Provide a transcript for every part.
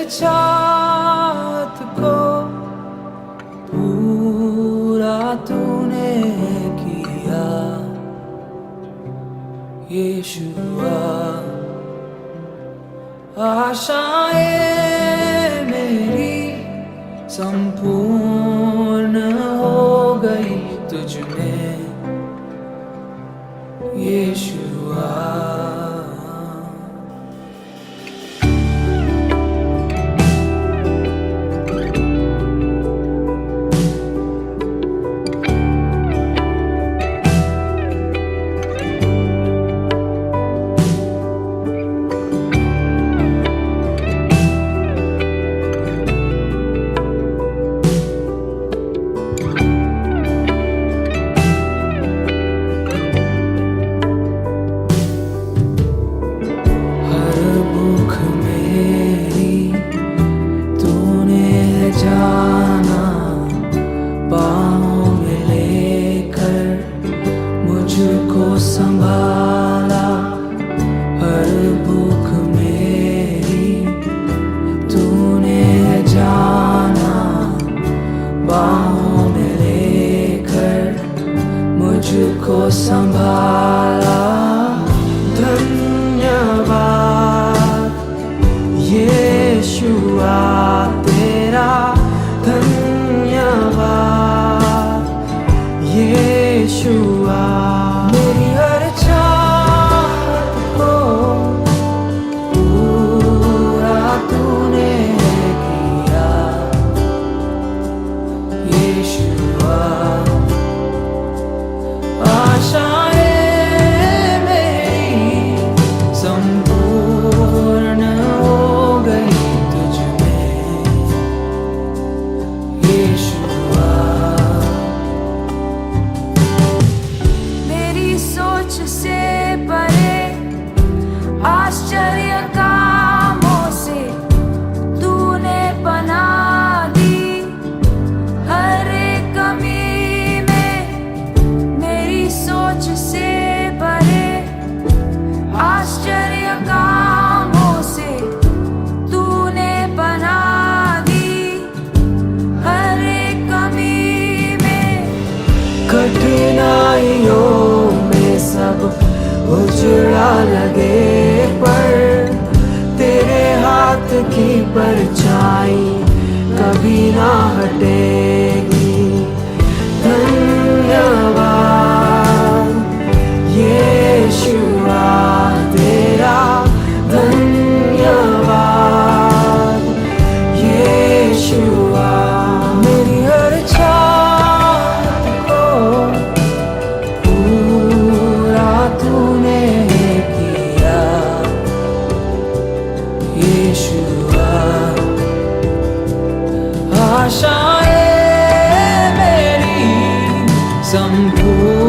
चाहत को पूरा तूने किया यीशुआ। आशाएं मेरी संपूर्ण हो गई तुझ में यीशुआ। जाना पाँव में लेकर मुझको संभाला, हर भूख मेरी तूने जाना बाहों में लेकर मुझको संभाला। धन्यवाद यीशुआ तेरा, धन्यवाद यीशुआ। मेरी हर चाहत को पूरा तूने किया यीशुआ। आशाएं मेरी संपूर्ण हो गई तुझ में यीशुआ। मेरी सोच से परे आश्चर्य कामों से तूने पनाह दी, हर एक कमी में मेरी सोच से परे आश्चर्य कामों से तूने पनाह दी, हर एक कमी में। कठिनाइयों में सब उजड़ा लगे पर तेरे हाथ की परछाई कभी ना हटेगी। धन्यवाद यीशुआ तेरा, धन्यवाद यीशुआ। मेरी हर चाहत को पूरा तूने किया यीशुआ। आशाएं मेरी संपूर्ण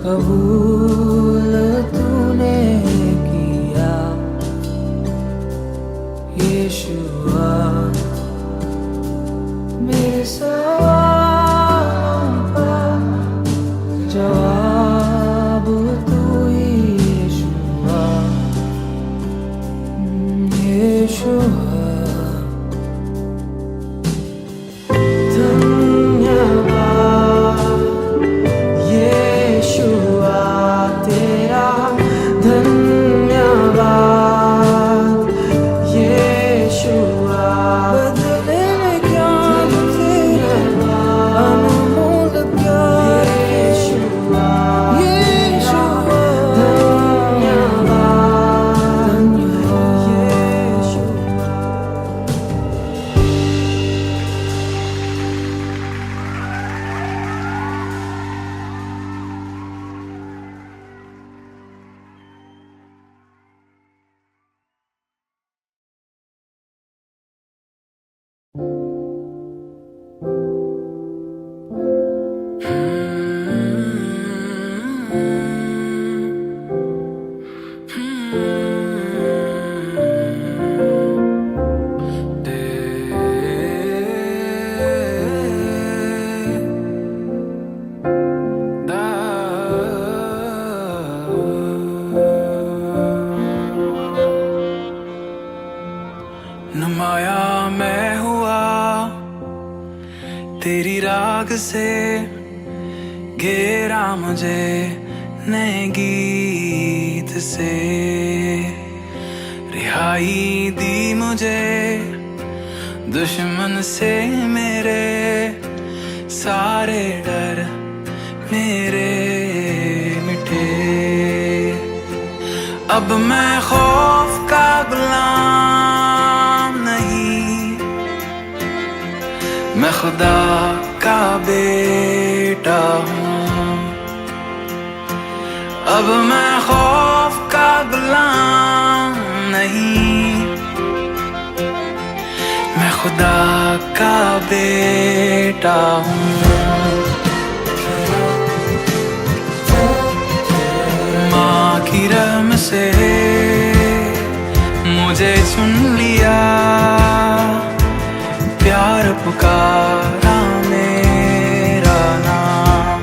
कबूल तूने किया यीशुआ मेरे सवालों का जवाब तू ही यीशुआ यीशुआ नुमाया मैं हुआ तेरी राग से, घेरा मुझे नए गीत से, रिहाई दी मुझे दुश्मन से, मेरे सारे डर मेरे मिटे। अब मैं खौफ का गुलाम नहीं, मैं खुदा का बेटा हूँ। अब मैं खौफ का गुलाम नहीं, मैं खुदा का बेटा हूँ। माँ की रहम से मुझे चुन लिया, प्यार पुकारा मेरा नाम।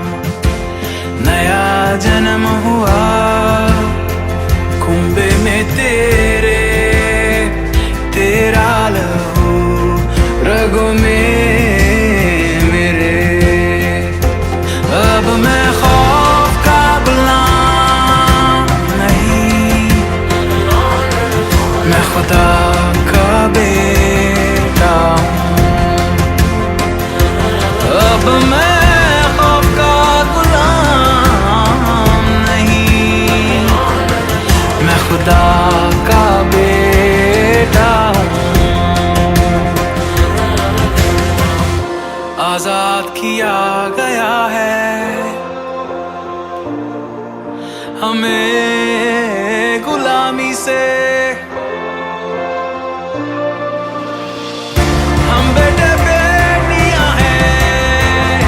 नया जन्म हुआ कुंबे में तेरे, तेरा लहू रगों में मेरे। अब मैं खौफ का गुलाम नहीं, मैं खुदा का बेटा हूँ। अब मैं खौफ का गुलाम नहीं, मैं खुदा का बेटा हूँ। आजाद किया गया है हमें गुलामी से, हम बेटे बेटियां हैं।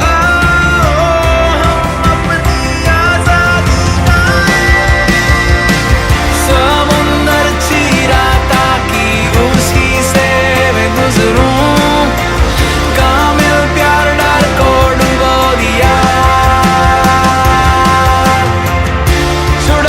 हम अपनी आजादी पाएं, समुंदर चीरा ताकि उसी से मैं गुजरूं। कामिल प्यार डर को डुबो दिया, छुड़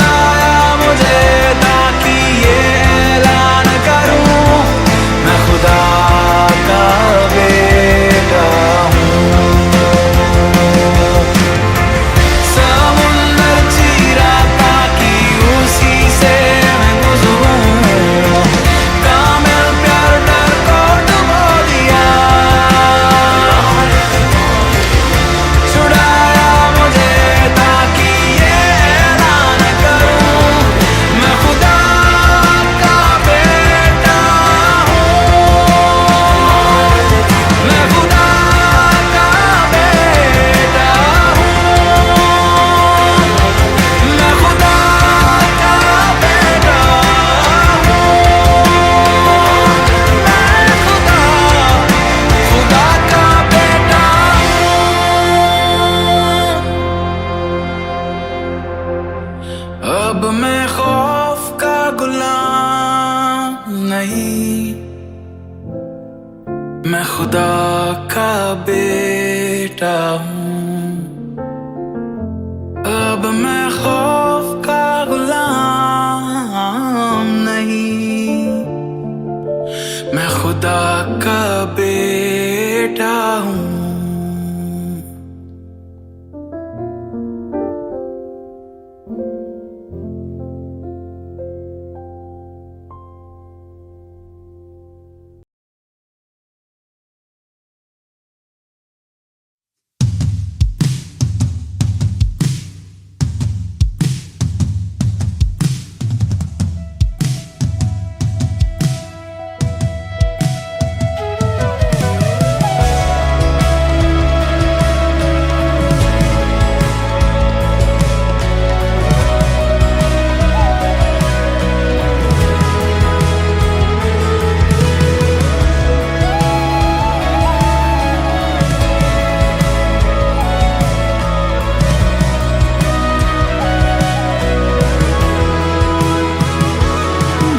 हूँ। अब मैं खौफ का गुलाम नहीं, मैं खुदा का बेटा हूँ।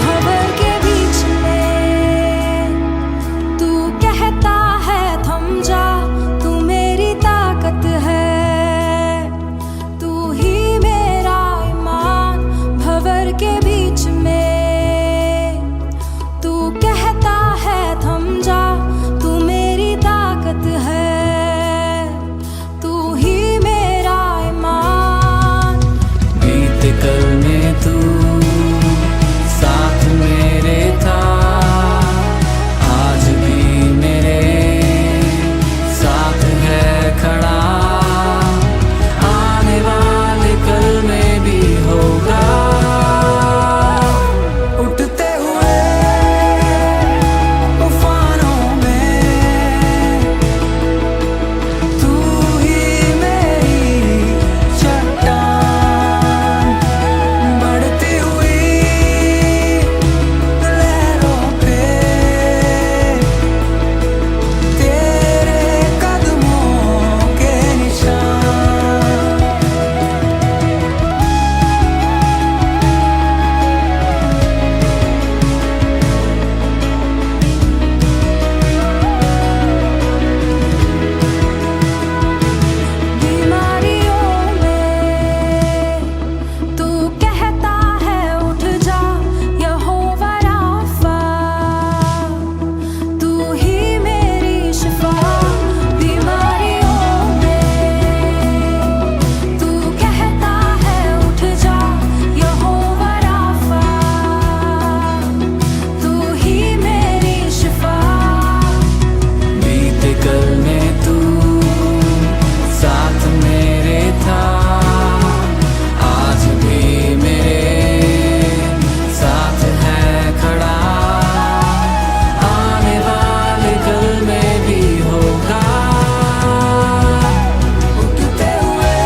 भंवर के बीच में तू कहता है थम जा, तू मेरी ताकत है, तू ही मेरा ईमान। भंवर के बीच में तू कहता है थम जा, तू मेरी ताकत है, तू ही मेरा ईमान। बीत कल में तू साथ मेरे था, आज भी मेरे साथ है खड़ा, आने वाले कल में भी होगा। उठते हुए तूफानों में तू ही मेरी चट्टान, बढ़ती हुई लहरों पे तेरे कदमों के निशान। बीमारियों में तू कहता है उठ जा, यहोवा राफा, तू ही मेरी शिफा। बीमारियों में तू कहता है उठ जा, यहोवा राफा, तू ही मेरी शिफा। बीते कल में तू साथ मेरे था, आज भी मेरे साथ है खड़ा, आने वाले कल में भी होगा। उठते हुए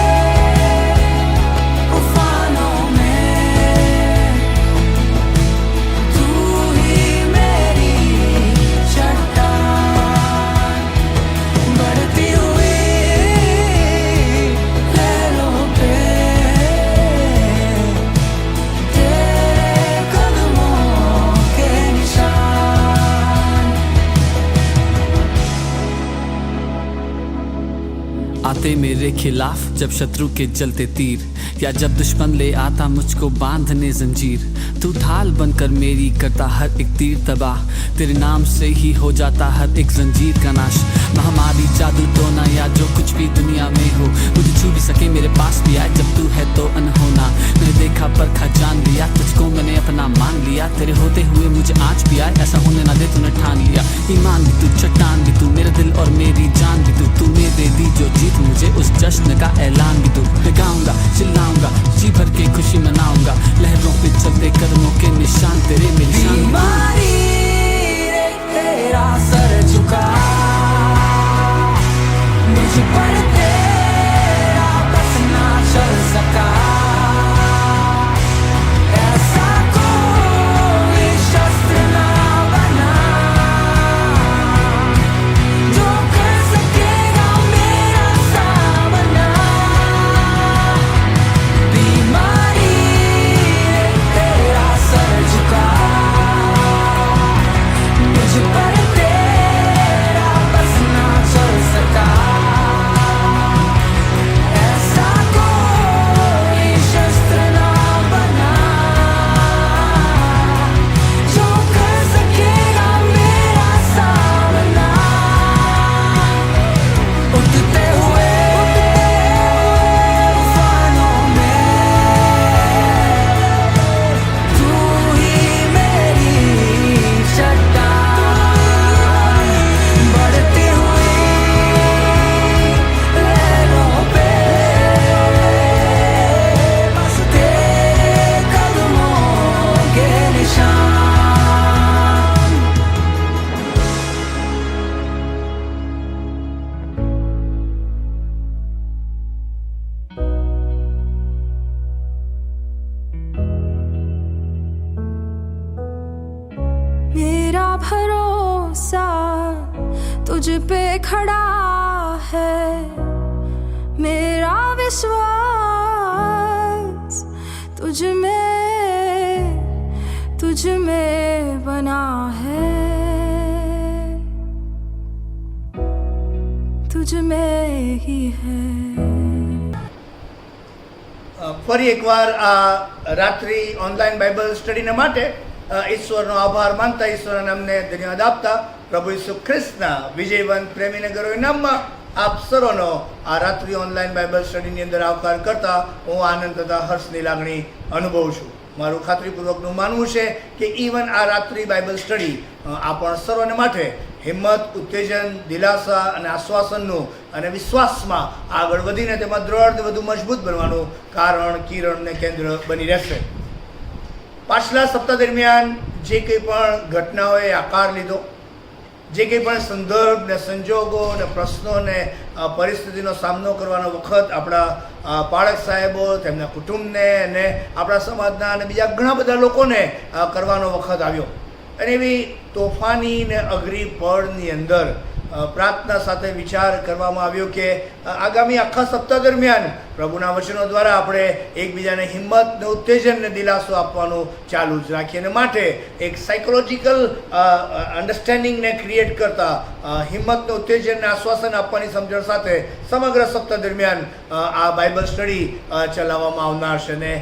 तूफानों में तू ही मेरी चट्टान, बढ़ती हुई लहरों पे तेरे कदमों के निशान। आते मेरे खिलाफ जब शत्रु के जलते तीर, या जब दुश्मन ले आता मुझको बांधने जंजीर, तू ढाल बनकर मेरी करता हर एक तीर तबाह, तेरे नाम से ही हो जाता हर एक जंजीर का नाश। महामारी, जादू, टोना या जो कुछ भी दुनिया में हो, मुझे छू भी सके मेरे पास भी आए, जब तू है तो अनहोना। मैंने देखा परखा जान लिया, तुझको मैंने अपना मान लिया, तेरे होते हुए मुझे आज भी आए, ऐसा होने ना दे तूने ठान लिया। ईमान भी तू, चट्टान भी तू, मेरा दिल और मेरी जान भी तू, तूने दे दी जो जीत मुझे, उस जश्न का ऐलान भी तू। मैं गाऊंगा, चिल्लाऊंगा, जी भर के खुशी मनाऊंगा, लहरों पे चलते कदमों के निशान तेरे मेरे शान। बीमारी रे तेरा सर झुका, मुझ पर तेरा बस ना चल सका, ऐसा कोई शस्त्र ना बना जो कर सकेगा मेरा सामना। बीमारी रे तेरा सर झुका, तुझ पे खड़ा है मेरा विश्वास, तुझ में बना है, तुझ में ही है। ફરી એકવાર આ રાત્રિ ઓનલાઈન બાઇબલ સ્ટડીના માટે ઈશ્વરનો આભાર માનતા, ઈશ્વરના નામને ધન્યવાદ આપતા, પ્રભુ ઈસુ ખ્રિસ્તના વિજયવંત પ્રેમીનગરોના નામમાં આપ સર્વનો આ રાત્રિ ઓનલાઈન બાઇબલ સ્ટડીની અંદર આવકાર કરતા હું આનંદ તથા હર્ષની લાગણી અનુભવું છું. મારું ખાતરીપૂર્વકનું માનવું છે કે ઇવન આ રાત્રિ બાઇબલ સ્ટડી આપણ સર્વને માટે હિંમત, ઉત્તેજન, દિલાસા અને આશ્વાસનનું અને વિશ્વાસમાં આગળ વધીને તેમાં દ્રઢ વધુ મજબૂત બનવાનું કારણ, કિરણ ને કેન્દ્ર બની રહેશે. પાછલા સપ્તાહ દરમિયાન જે કંઈ પણ ઘટનાઓએ આકાર લીધો, જે કંઈ પણ સંદર્ભ ને સંજોગો ને પ્રશ્નો ને પરિસ્થિતિનો સામનો કરવાનો વખત આપણા પાળક સાહેબો, તેમના કુટુંબને અને આપણા સમાજના અને બીજા ઘણા બધા લોકોને કરવાનો વખત આવ્યો. અને એવી તોફાની ને અઘરી પળની અંદર પ્રાર્થના સાથે વિચાર કરવામાં આવ્યો કે આગામી આખા સપ્તાહ દરમિયાન પ્રભુના વચનો દ્વારા આપણે એકબીજાને હિંમત ને ઉત્તેજન ને દિલાસો આપવાનું ચાલુ જ રાખીએ. અને માટે એક સાયકોલોજીકલ અન્ડરસ્ટેન્ડિંગને ક્રિએટ કરતા હિંમત ને ઉત્તેજન ને આશ્વાસન આપવાની સમજણ સાથે સમગ્ર સપ્તાહ દરમિયાન આ બાઇબલ સ્ટડી ચલાવવામાં આવનાર છે. ને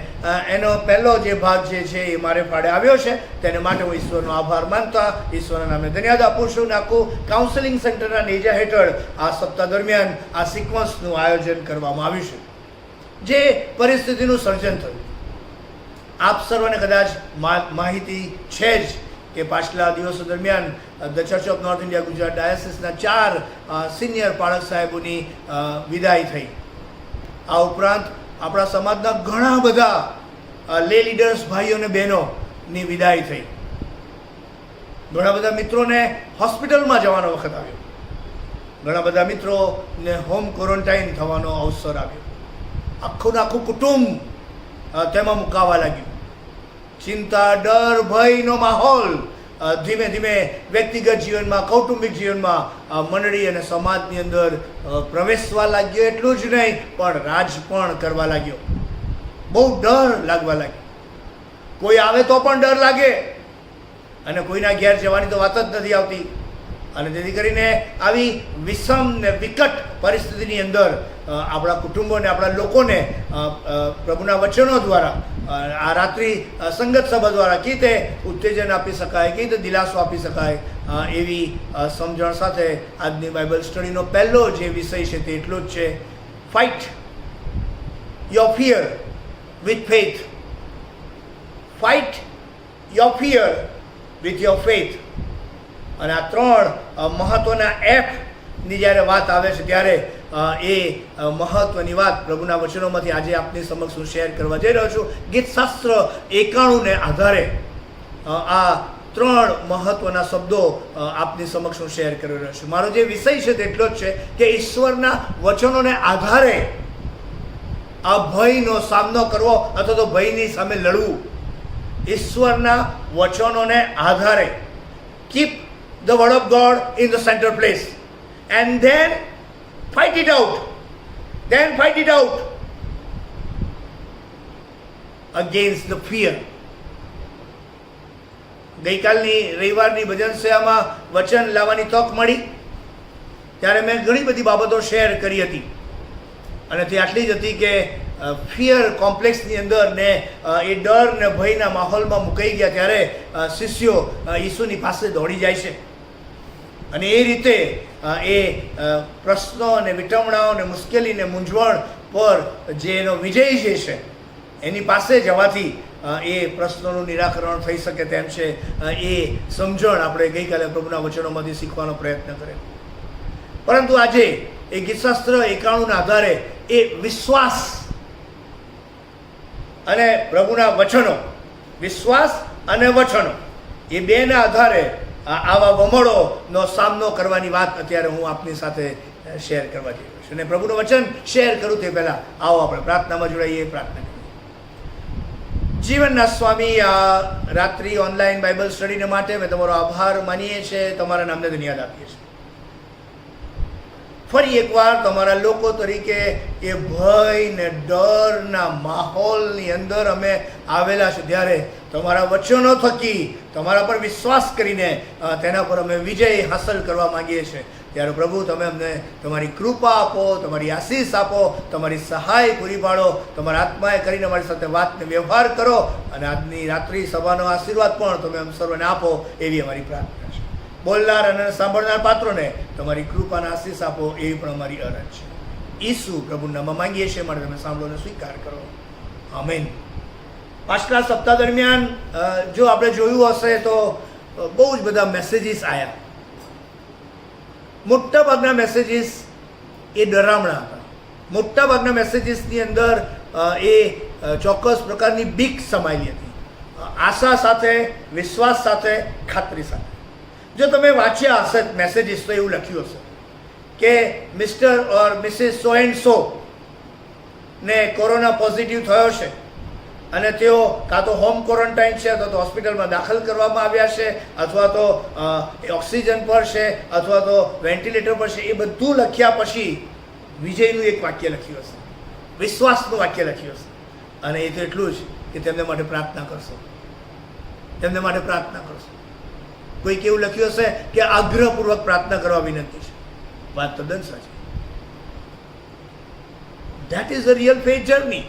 એનો પહેલો જે ભાગ જે છે એ મારે ફાળે આવ્યો છે, તેને માટે હું ઈશ્વરનો આભાર માનતા ઈશ્વરના નામે ધન્યવાદ આપું છું. ને આખું કાઉન્સેલિંગ સેન્ટરના નેજા હેઠળ આ સપ્તાહ દરમિયાન આ સિક્વન્સનું આયોજન કરવામાં આવ્યું છે. જે પરિસ્થિતિનું સર્જન થયું, આપ સર્વને કદાચ માહિતી છે જ કે પાછલા દિવસો દરમિયાન the Church of North India Gujarat ડાયસિસના 4 સિનિયર પાળક સાહેબોની વિદાય થઈ. આ ઉપરાંત આપણા સમાજના ઘણા બધા લે લીડર્સ ભાઈઓ અને બહેનોની વિદાય થઈ. ઘણા બધા મિત્રોને હોસ્પિટલમાં જવાનો વખત આવ્યો. ઘણા બધા મિત્રોને હોમ ક્વોરન્ટાઇન થવાનો અવસર આવ્યો. આખું કુટુંબ તેમાં મુકાવા લાગ્યું. ચિંતા, ડર, ભયનો માહોલ ધીમે ધીમે વ્યક્તિગત જીવનમાં, કૌટુંબિક જીવનમાં, મંડળી અને સમાજની અંદર પ્રવેશવા લાગ્યો. એટલું જ નહીં પણ રાજ પણ કરવા લાગ્યો. બહુ ડર લાગવા લાગ્યો. કોઈ આવે તો પણ ડર લાગે અને કોઈના ઘેર જવાની તો વાત જ નથી આવતી. અને જેથી કરીને આવી વિષમ ને વિકટ પરિસ્થિતિની અંદર આપણા કુટુંબોને, આપણા લોકોને પ્રભુના વચનો દ્વારા, આ રાત્રિ સંગત સભા દ્વારા કઈ રીતે ઉત્તેજન આપી શકાય, કઈ રીતે દિલાસો આપી શકાય, એવી સમજણ સાથે આજની બાઇબલ સ્ટડીનો પહેલો જે વિષય છે તે એટલો જ છે: fight your fear with faith. Fight your fear with your faith. અને આ 3 મહત્વના એફની જ્યારે વાત આવે છે ત્યારે એ મહત્વની વાત પ્રભુના વચનોમાંથી આજે આપની સમક્ષ હું શેર કરવા જઈ રહ્યો છું. ગીતશાસ્ત્ર 91ને આધારે આ 3 મહત્વના શબ્દો આપની સમક્ષ હું શેર કરી રહ્યો છું. મારો જે વિષય છે તે એટલો જ છે કે ઈશ્વરના વચનોને આધારે આ ભયનો સામનો કરવો અથવા તો ભયની સામે લડવું. ઈશ્વરના વચનોને આધારે keep the word of God in the center place and then fight it out against the fear. ગઈકાલની રવિવારની ભજન સેવામાં વચન લાવવાની તક મળી ત્યારે મેં ઘણી બધી બાબતો શેર કરી હતી અને તે આટલી જ હતી કે ફિયર કોમ્પ્લેક્સની અંદર ને એ ડર ને ભયના માહોલમાં મુકાઈ ગયા ત્યારે શિષ્યો ઈસુની પાસે દોડી જાય છે અને એ રીતે એ પ્રશ્નો અને વિટમણાઓ અને મુશ્કેલી ને મૂંઝવણ પર જે એનો વિજય જે છે એની પાસે જવાથી એ પ્રશ્નોનું નિરાકરણ થઈ શકે તેમ છે. એ સમજણ આપણે ગઈકાલે પ્રભુના વચનોમાંથી શીખવાનો પ્રયત્ન કર્યો. પરંતુ આજે એ ગીતશાસ્ત્ર 91ના આધારે એ વિશ્વાસ અને પ્રભુના વચનો, વિશ્વાસ અને વચનો એ બેના આધારે આવા વમળોનો સામનો કરવાની વાત અત્યારે હું આપની સાથે શેર કરવા જઈ રહ્યો છું. અને પ્રભુનું વચન શેર કરું તે પહેલાં આવો આપણે પ્રાર્થનામાં જોડાઈએ. પ્રાર્થના કરીએ. જીવનના સ્વામી, આ રાત્રિ ઓનલાઈન બાઇબલ સ્ટડીને માટે અમે તમારો આભાર માનીએ છીએ, તમારા નામને ધન્યવાદ આપીએ છીએ. ફરી એકવાર તમારા લોકો તરીકે એ ભય ને ડરના માહોલની અંદર અમે આવેલા છે, ત્યારે તમારા વચનો થકી તમારા પર વિશ્વાસ કરીને તેના પર અમે વિજય હાંસલ કરવા માંગીએ છીએ. ત્યારે પ્રભુ તમે અમને તમારી કૃપા આપો, તમારી આશીષ આપો, તમારી સહાય પૂરી પાડો, તમારા આત્માએ કરીને અમારી સાથે વાતને વ્યવહાર કરો અને આજની રાત્રિ સભાનો આશીર્વાદ પણ તમે અમ સર્વને આપો, એવી અમારી પ્રાર્થના છે. બોલનાર અને સાંભળનાર પાત્રોને તમારી કૃપાના આશીષ આપો, એવી પણ અમારી અરજ છે. ઈસુ પ્રભુના નામમાં માંગીએ છીએ, માટે તમે સાંભળો અને સ્વીકાર કરો. આમીન. પાછલા સપ્તાહ દરમિયાન જો આપણે જોયું હશે તો બહુ જ બધા મેસેજીસ આવ્યા. મોટાભાગના મેસેજીસ એ ડરામણા હતા. મોટાભાગના મેસેજીસની અંદર એ ચોક્કસ પ્રકારની બીક સમાયેલી હતી, આશા સાથે, વિશ્વાસ સાથે, ખાતરી સાથે. જો તમે વાંચ્યા હશે મેસેજીસ તો એવું લખ્યું હશે કે Mr or Mrs so and so ને કોરોના પોઝિટિવ થયો છે અને તેઓ કાં તો હોમ ક્વોરન્ટાઇન છે, અથવા તો હોસ્પિટલમાં દાખલ કરવામાં આવ્યા છે, અથવા તો ઓક્સિજન પર છે, અથવા તો વેન્ટિલેટર પર છે. એ બધું લખ્યા પછી વિજયનું એક વાક્ય લખ્યું હશે, વિશ્વાસનું વાક્ય લખ્યું હશે, અને એ તો એટલું જ કે તેમને માટે પ્રાર્થના કરશો, તેમને માટે પ્રાર્થના કરશો. કોઈક એવું લખ્યું હશે કે આગ્રહપૂર્વક પ્રાર્થના કરવા વિનંતી છે. વાત તદ્દન સાચી. That is a real faith journey.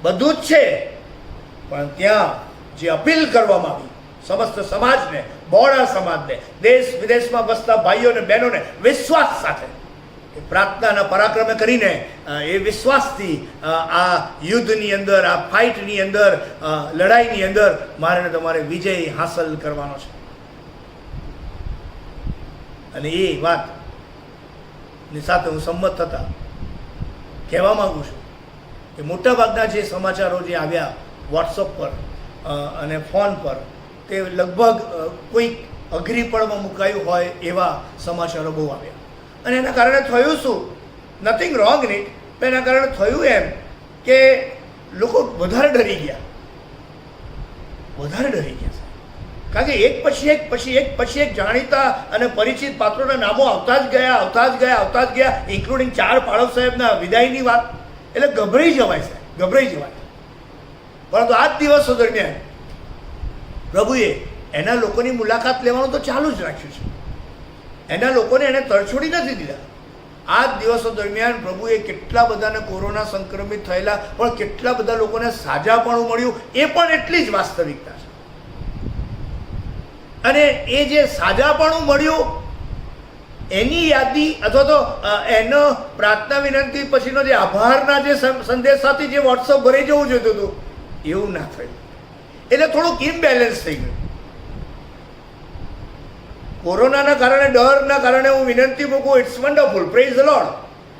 બધું જ છે, પણ ત્યાં જે અપીલ કરવામાં આવી સમસ્ત સમાજને, બહોળા સમાજને, દેશ વિદેશમાં વસતા ભાઈઓ અને બહેનોને વિશ્વાસ સાથે કે પ્રાર્થનાના પરાક્રમે કરીને એ વિશ્વાસથી આ યુદ્ધની અંદર, આ ફાઇટની અંદર, લડાઈની અંદર મારે ને તમારે વિજય હાંસલ કરવાનો છે. અને એ વાતની સાથે હું સંમત થતા કહેવા માગું છું કે મોટાભાગના જે સમાચારો જે આવ્યા વોટ્સઅપ પર અને ફોન પર, તે લગભગ કોઈક અઘરી પડમાં મુકાયું હોય એવા સમાચારો બહુ આવ્યા. અને એના કારણે થયું શું? Nothing wrong in it. એના કારણે થયું એમ કે લોકો વધારે ડરી ગયા, વધારે ડરી ગયા. કારણ કે એક પછી એક જાણીતા અને પરિચિત પાત્રોના નામો આવતા જ ગયા, ઇન્ક્લુડિંગ 4 પાળવ સાહેબના વિદાયની વાત. એટલે ગભરાઈ જવાય છે, ગભરાઈ જવાય. પરંતુ આ જ દિવસો દરમિયાન પ્રભુએ એના લોકોની મુલાકાત લેવાનું તો ચાલુ જ રાખ્યું છે. એના લોકોને એને તરછોડી નથી દીધા. આ જ દિવસો દરમિયાન પ્રભુએ કેટલા બધાને કોરોના સંક્રમિત થયેલા, પણ કેટલા બધા લોકોને સાજાપણું મળ્યું, એ પણ એટલી જ વાસ્તવિકતા છે. અને એ જે સાજાપણું મળ્યું એની યાદી અથવા તો એનો પ્રાર્થના વિનંતી પછીનો જે આભારના જે સંદેશાથી જે વોટ્સઅપ ભરાઈ જવું જોઈતું હતું, એવું ના થયું. એટલે થોડુંક ઇમ્બેલેન્સ થઈ ગયું. કોરોનાના કારણે, ડરના કારણે હું વિનંતી મૂકું, it's wonderful, praise the Lord.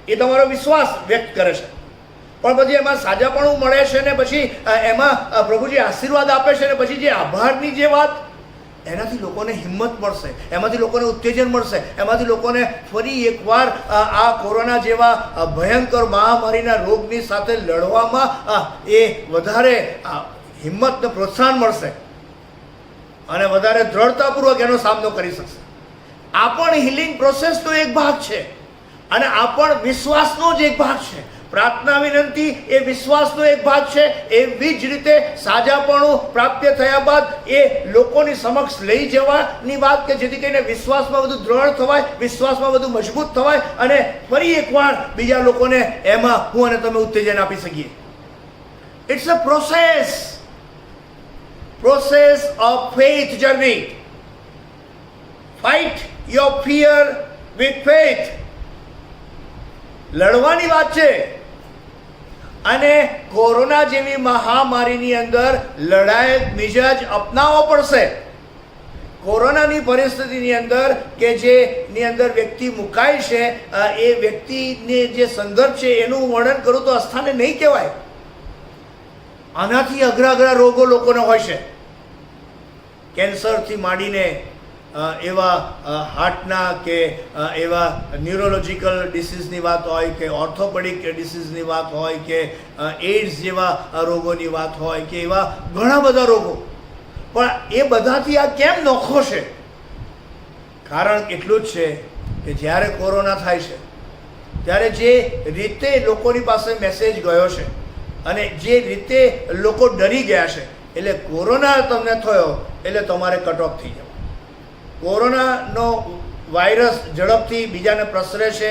એ તમારો વિશ્વાસ વ્યક્ત કરે છે. પણ પછી એમાં સાજાપણું મળે છે ને પછી એમાં પ્રભુજી આશીર્વાદ આપે છે ને પછી જે આભારની જે વાત, એનાથી લોકોને હિંમત મળશે, એમાંથી લોકોને ઉત્તેજન મળશે, એમાંથી લોકોને ફરી એકવાર આ કોરોના જેવા ભયંકર મહામારીના રોગની સાથે લડવામાં એ વધારે હિંમત ને પ્રોત્સાહન મળશે અને વધારે દ્રઢતાપૂર્વક એનો સામનો કરી શકશે. આ પણ હિલિંગ પ્રોસેસનો એક ભાગ છે અને આ પણ વિશ્વાસનો જ એક ભાગ છે. પ્રાર્થના વિનંતી એ વિશ્વાસનો એક ભાગ છે. એવી જ રીતે સાજાપણું પ્રાપ્ત થયા બાદ એ લોકોની સમક્ષ લઈ જવાની વાત, કે જેથી કરીને વિશ્વાસમાં વધુ દ્રઢ થવાય, વિશ્વાસમાં વધુ મજબૂત થવાય અને ફરી એકવાર બીજા લોકોને એમાં હું અને તમે ઉત્તેજન આપી શકીએ. It's a process of faith journey. Fight your fear with faith. લડવાની વાત છે. અને કોરોના જેવી મહામારીની અંદર લડાયક મિજાજ અપનાવવો પડશે. કોરોનાની પરિસ્થિતિની અંદર કે જેની અંદર વ્યક્તિ મુકાય છે, એ વ્યક્તિને જે સંદર્ભ છે એનું વર્ણન કરું તો અસ્થાને નહીં કહેવાય. આનાથી અઘરા રોગો લોકોને હોય છે. કેન્સરથી માંડીને એવા હાર્ટના કે એવા ન્યુરોલોજિકલ ડિસીઝની વાત હોય, કે ઓર્થોપેડિક ડિસીઝની વાત હોય, કે એઇડ્સ જેવા રોગોની વાત હોય, કે એવા ઘણા બધા રોગો. પણ એ બધાથી આ કેમ નોખો છે? કારણ એટલું જ છે કે જ્યારે કોરોના થાય છે ત્યારે જે રીતે લોકોની પાસે મેસેજ ગયો છે અને જે રીતે લોકો ડરી ગયા છે, એટલે કોરોના તમને થયો એટલે તમારે કટ ઓફ થઈ જવા. કોરોનાનો વાયરસ ઝડપથી બીજાને પ્રસરે છે,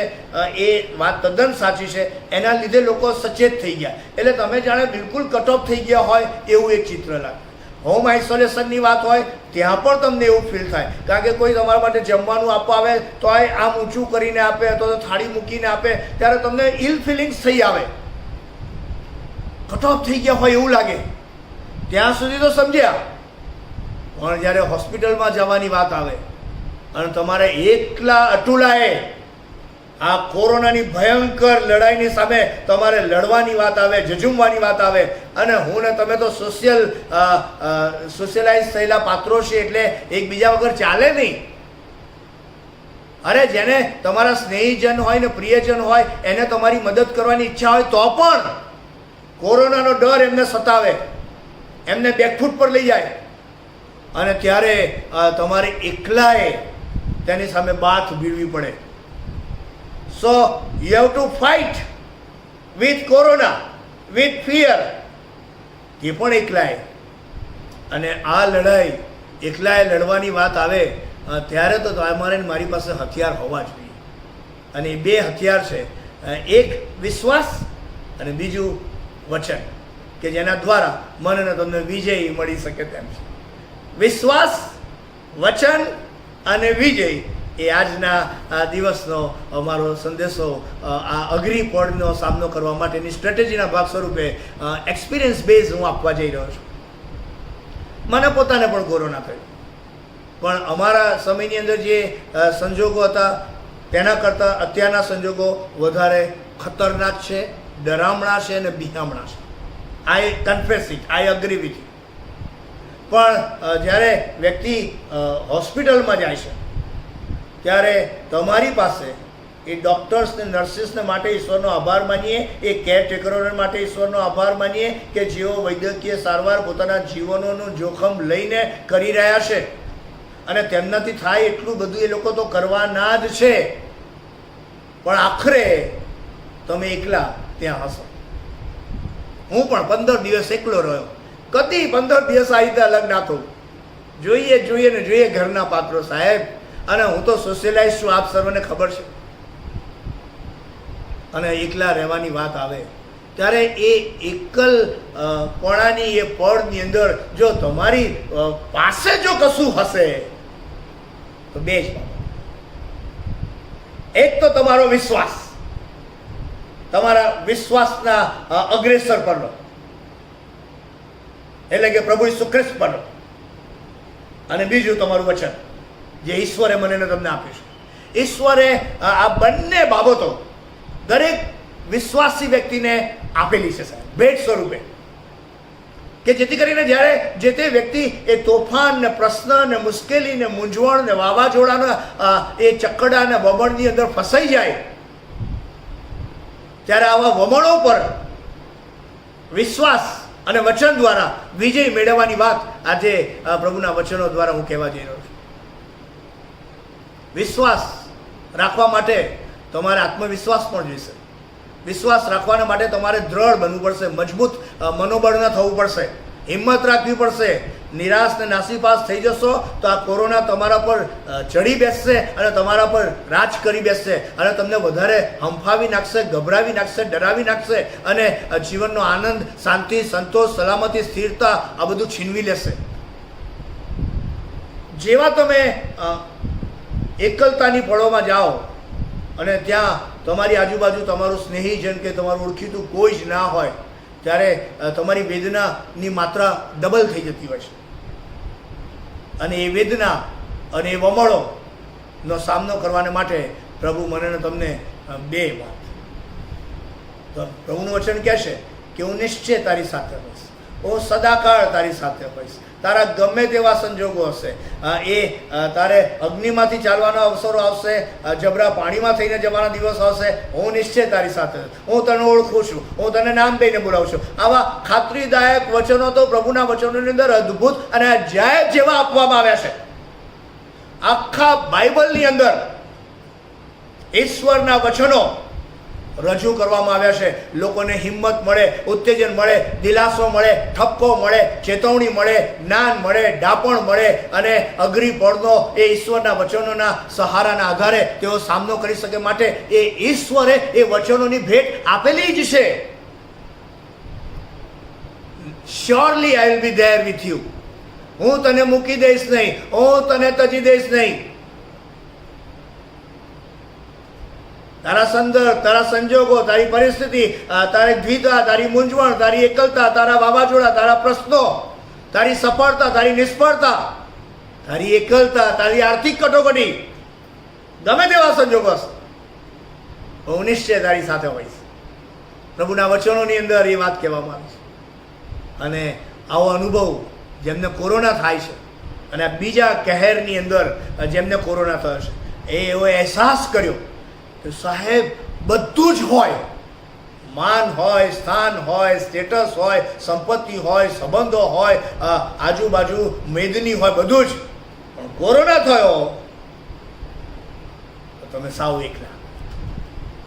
એ વાત તદ્દન સાચી છે. એના લીધે લોકો સચેત થઈ ગયા, એટલે તમે જાણે બિલકુલ કટ ઓફ થઈ ગયા હોય એવું એક ચિત્ર લાગે. હોમ આઇસોલેશનની વાત હોય ત્યાં પણ તમને એવું ફીલ થાય, કારણ કે કોઈ તમારા માટે જમવાનું આપવા આવે તો આમ ઊંચું કરીને આપે અથવા તો થાળી મૂકીને આપે, ત્યારે તમને ઇલ ફિલિંગ્સ થઈ આવે, કટ ઓફ થઈ ગયા હોય એવું લાગે. ત્યાં સુધી તો સમજ્યા, પણ જ્યારે હોસ્પિટલમાં જવાની વાત આવે અને તમારે એકલા અટુલાએ આ કોરોનાની ભયંકર લડાઈની સામે તમારે લડવાની વાત આવે, ઝઝૂમવાની વાત આવે, અને હું ને તમે તો સોશિયલાઇઝ થયેલા પાત્રો છે, એટલે એકબીજા વગર ચાલે નહીં. અરે જેને તમારા સ્નેહીજન હોય ને પ્રિયજન હોય એને તમારી મદદ કરવાની ઈચ્છા હોય તો પણ કોરોનાનો ડર એમને સતાવે, એમને બેકફૂટ પર લઈ જાય, અને ત્યારે તમારે એકલાએ તેની સામે બાથ ભીડવી પડે. So you have to fight with corona, with fear. એ પણ એકલાએ. અને આ લડાઈ એકલાએ લડવાની વાત આવે ત્યારે તો તમારે મારી પાસે હથિયાર હોવા જોઈએ. અને એ બે હથિયાર છે, એક વિશ્વાસ અને બીજું વચન, કે જેના દ્વારા મને અને તમને વિજય મળી શકે તેમ છે. વિશ્વાસ, વચન અને વિજય એ આજના દિવસનો અમારો સંદેશો, આ અઘરી પડનો સામનો કરવા માટેની સ્ટ્રેટેજીના ભાગ સ્વરૂપે એક્સપિરિયન્સ બેઝ હું આપવા જઈ રહ્યો છું. મને પોતાને પણ કોરોના થયો, પણ અમારા સમયની અંદર જે સંજોગો હતા તેના કરતાં અત્યારના સંજોગો વધારે ખતરનાક છે, ડરામણા છે અને બિહામણા છે. I confess it, I agree with it. પણ જ્યારે વ્યક્તિ હોસ્પિટલમાં જાય છે ત્યારે તમારી પાસે એ ડૉક્ટર્સને, નર્સિસને માટે ઈશ્વરનો આભાર માનીએ, એ કેરટેકરોને માટે ઈશ્વરનો આભાર માનીએ કે જેઓ વૈદ્યકીય સારવાર પોતાના જીવનોનું જોખમ લઈને કરી રહ્યા છે, અને તેમનાથી થાય એટલું બધું એ લોકો તો કરવાના જ છે. પણ આખરે તમે એકલા ત્યાં હશો. હું પણ 15 દિવસ એકલો રહ્યો. કદી 15 દિવસ આ રીતે અલગ ના થવું. જોઈએ ને જોઈએ ઘરના પાત્રો સાહેબ. અને હું તો સોશિયલાઇઝ છું, આપ સર્વને ખબર છે. અને એકલા રહેવાની વાત આવે ત્યારે એ એકલ પણાની એ પળની અંદર જો તમારી પાસે જો કશું હશે તો બે જ બાબત. એક તો તમારો વિશ્વાસ, તમારા વિશ્વાસના અગ્રેસર પરનો, એટલે કે પ્રભુ ઈસુ ખ્રિસ્ત પરનો, અને બીજું તમારું વચન જે ઈશ્વરે મને ને તમને આપ્યું છે. ઈશ્વરે આ બંને બાબતો દરેક વિશ્વાસી વ્યક્તિને આપેલી છે સાહેબ, ભેટ સ્વરૂપે, કે જેથી કરીને જ્યારે જે તે વ્યક્તિ એ તોફાન ને પ્રશ્ન ને મુશ્કેલી ને મૂંઝવણ ને વાવાઝોડાના એ ચક્કડા ને વમણની અંદર ફસાઈ જાય, ત્યારે આવા વમણો પર વિશ્વાસ અને વચન દ્વારા વિજય મેળવવાની વાત આજે પ્રભુના વચનો દ્વારા હું કહેવા જઈ રહ્યો છું. વિશ્વાસ રાખવા માટે તમારે આત્મવિશ્વાસ પણ જોઈશે. વિશ્વાસ રાખવાના માટે તમારે દ્રઢ બનવું પડશે, મજબૂત મનોબળ ન થવું પડશે, હિંમત રાખવી પડશે. નિરાશ ને નાસીપાસ થઈ જશો તો આ કોરોના તમારા પર ચડી બેસશે અને તમારા પર રાજ કરી બેસશે અને તમને વધારે હંફાવી નાખશે, ગભરાવી નાખશે, ડરાવી નાખશે અને જીવનનો આનંદ, શાંતિ, સંતોષ, સલામતી, સ્થિરતા આ બધું છીનવી લેશે. જેવા તમે એકલતાની પળોમાં જાઓ અને ત્યાં તમારી આજુબાજુ તમારું સ્નેહીજન કે તમારું ઓળખીતું કોઈ જ ના હોય, ત્યારે તમારી વેદનાની માત્રા ડબલ થઈ જતી હોય છે. અને એ વેદના અને એ વમળોનો સામનો કરવાને માટે પ્રભુ મને ને તમને બે વાત, તો પ્રભુનું વચન કહે છે કે હું નિશ્ચય તારી સાથે હોઈશ, હું સદાકાળ તારી સાથે હોઈશ. તારા ગમે તેવા સંજોગો હશે, એ તારે અગ્નિમાંથી ચાલવાનો અવસરો આવશે, જબરા પાણીમાં થઈને જવાના દિવસ આવશે, હું નિશ્ચય તારી સાથે, હું તને ઓળખું છું, હું તને નામ દઈને બોલાવું છું. આવા ખાતરીદાયક વચનો તો પ્રભુના વચનોની અંદર અદ્ભુત અને અજાયબ જેવા આપવામાં આવ્યા છે. આખા બાઇબલની અંદર ઈશ્વરના વચનો રજૂ કરવામાં આવ્યા છે. લોકોને હિંમત મળે, ઉત્તેજન મળે, દિલાસો મળે, ઠપકો મળે, ચેતવણી મળે, જ્ઞાન મળે, ડાપણ મળે અને અઘરી પડનો એ ઈશ્વરના વચનોના સહારાના આધારે તેઓ સામનો કરી શકે માટે એ ઈશ્વરે એ વચનોની ભેટ આપેલી જ છે. Surely I will be there with you. હું તને મૂકી દઈશ નહીં, હું તને તજી દઈશ નહીં. તારા સંદર્ભ, તારા સંજોગો, તારી પરિસ્થિતિ, તારી દ્વિધા, તારી મૂંઝવણ, તારી એકલતા, તારા વાવાઝોડા, તારા પ્રશ્નો, તારી સફળતા, તારી નિષ્ફળતા, તારી એકલતા, તારી આર્થિક કટોકટી, ગમે તેવા સંજોગો હશે, હું નિશ્ચય તારી સાથે હોઈશ. પ્રભુના વચનોની અંદર એ વાત કહેવામાં આવી છે. અને આવો અનુભવ જેમને કોરોના થાય છે અને આ બીજા કહેરની અંદર જેમને કોરોના થયો છે એવો અહેસાસ કર્યો કે સાહેબ બધું જ હોય, માન હોય, સ્થાન હોય, સ્ટેટસ હોય, સંપત્તિ હોય, સંબંધો હોય, આજુબાજુ મેદની હોય, બધું જ, પણ કોરોના થયો તો તમે સાવ એકલા,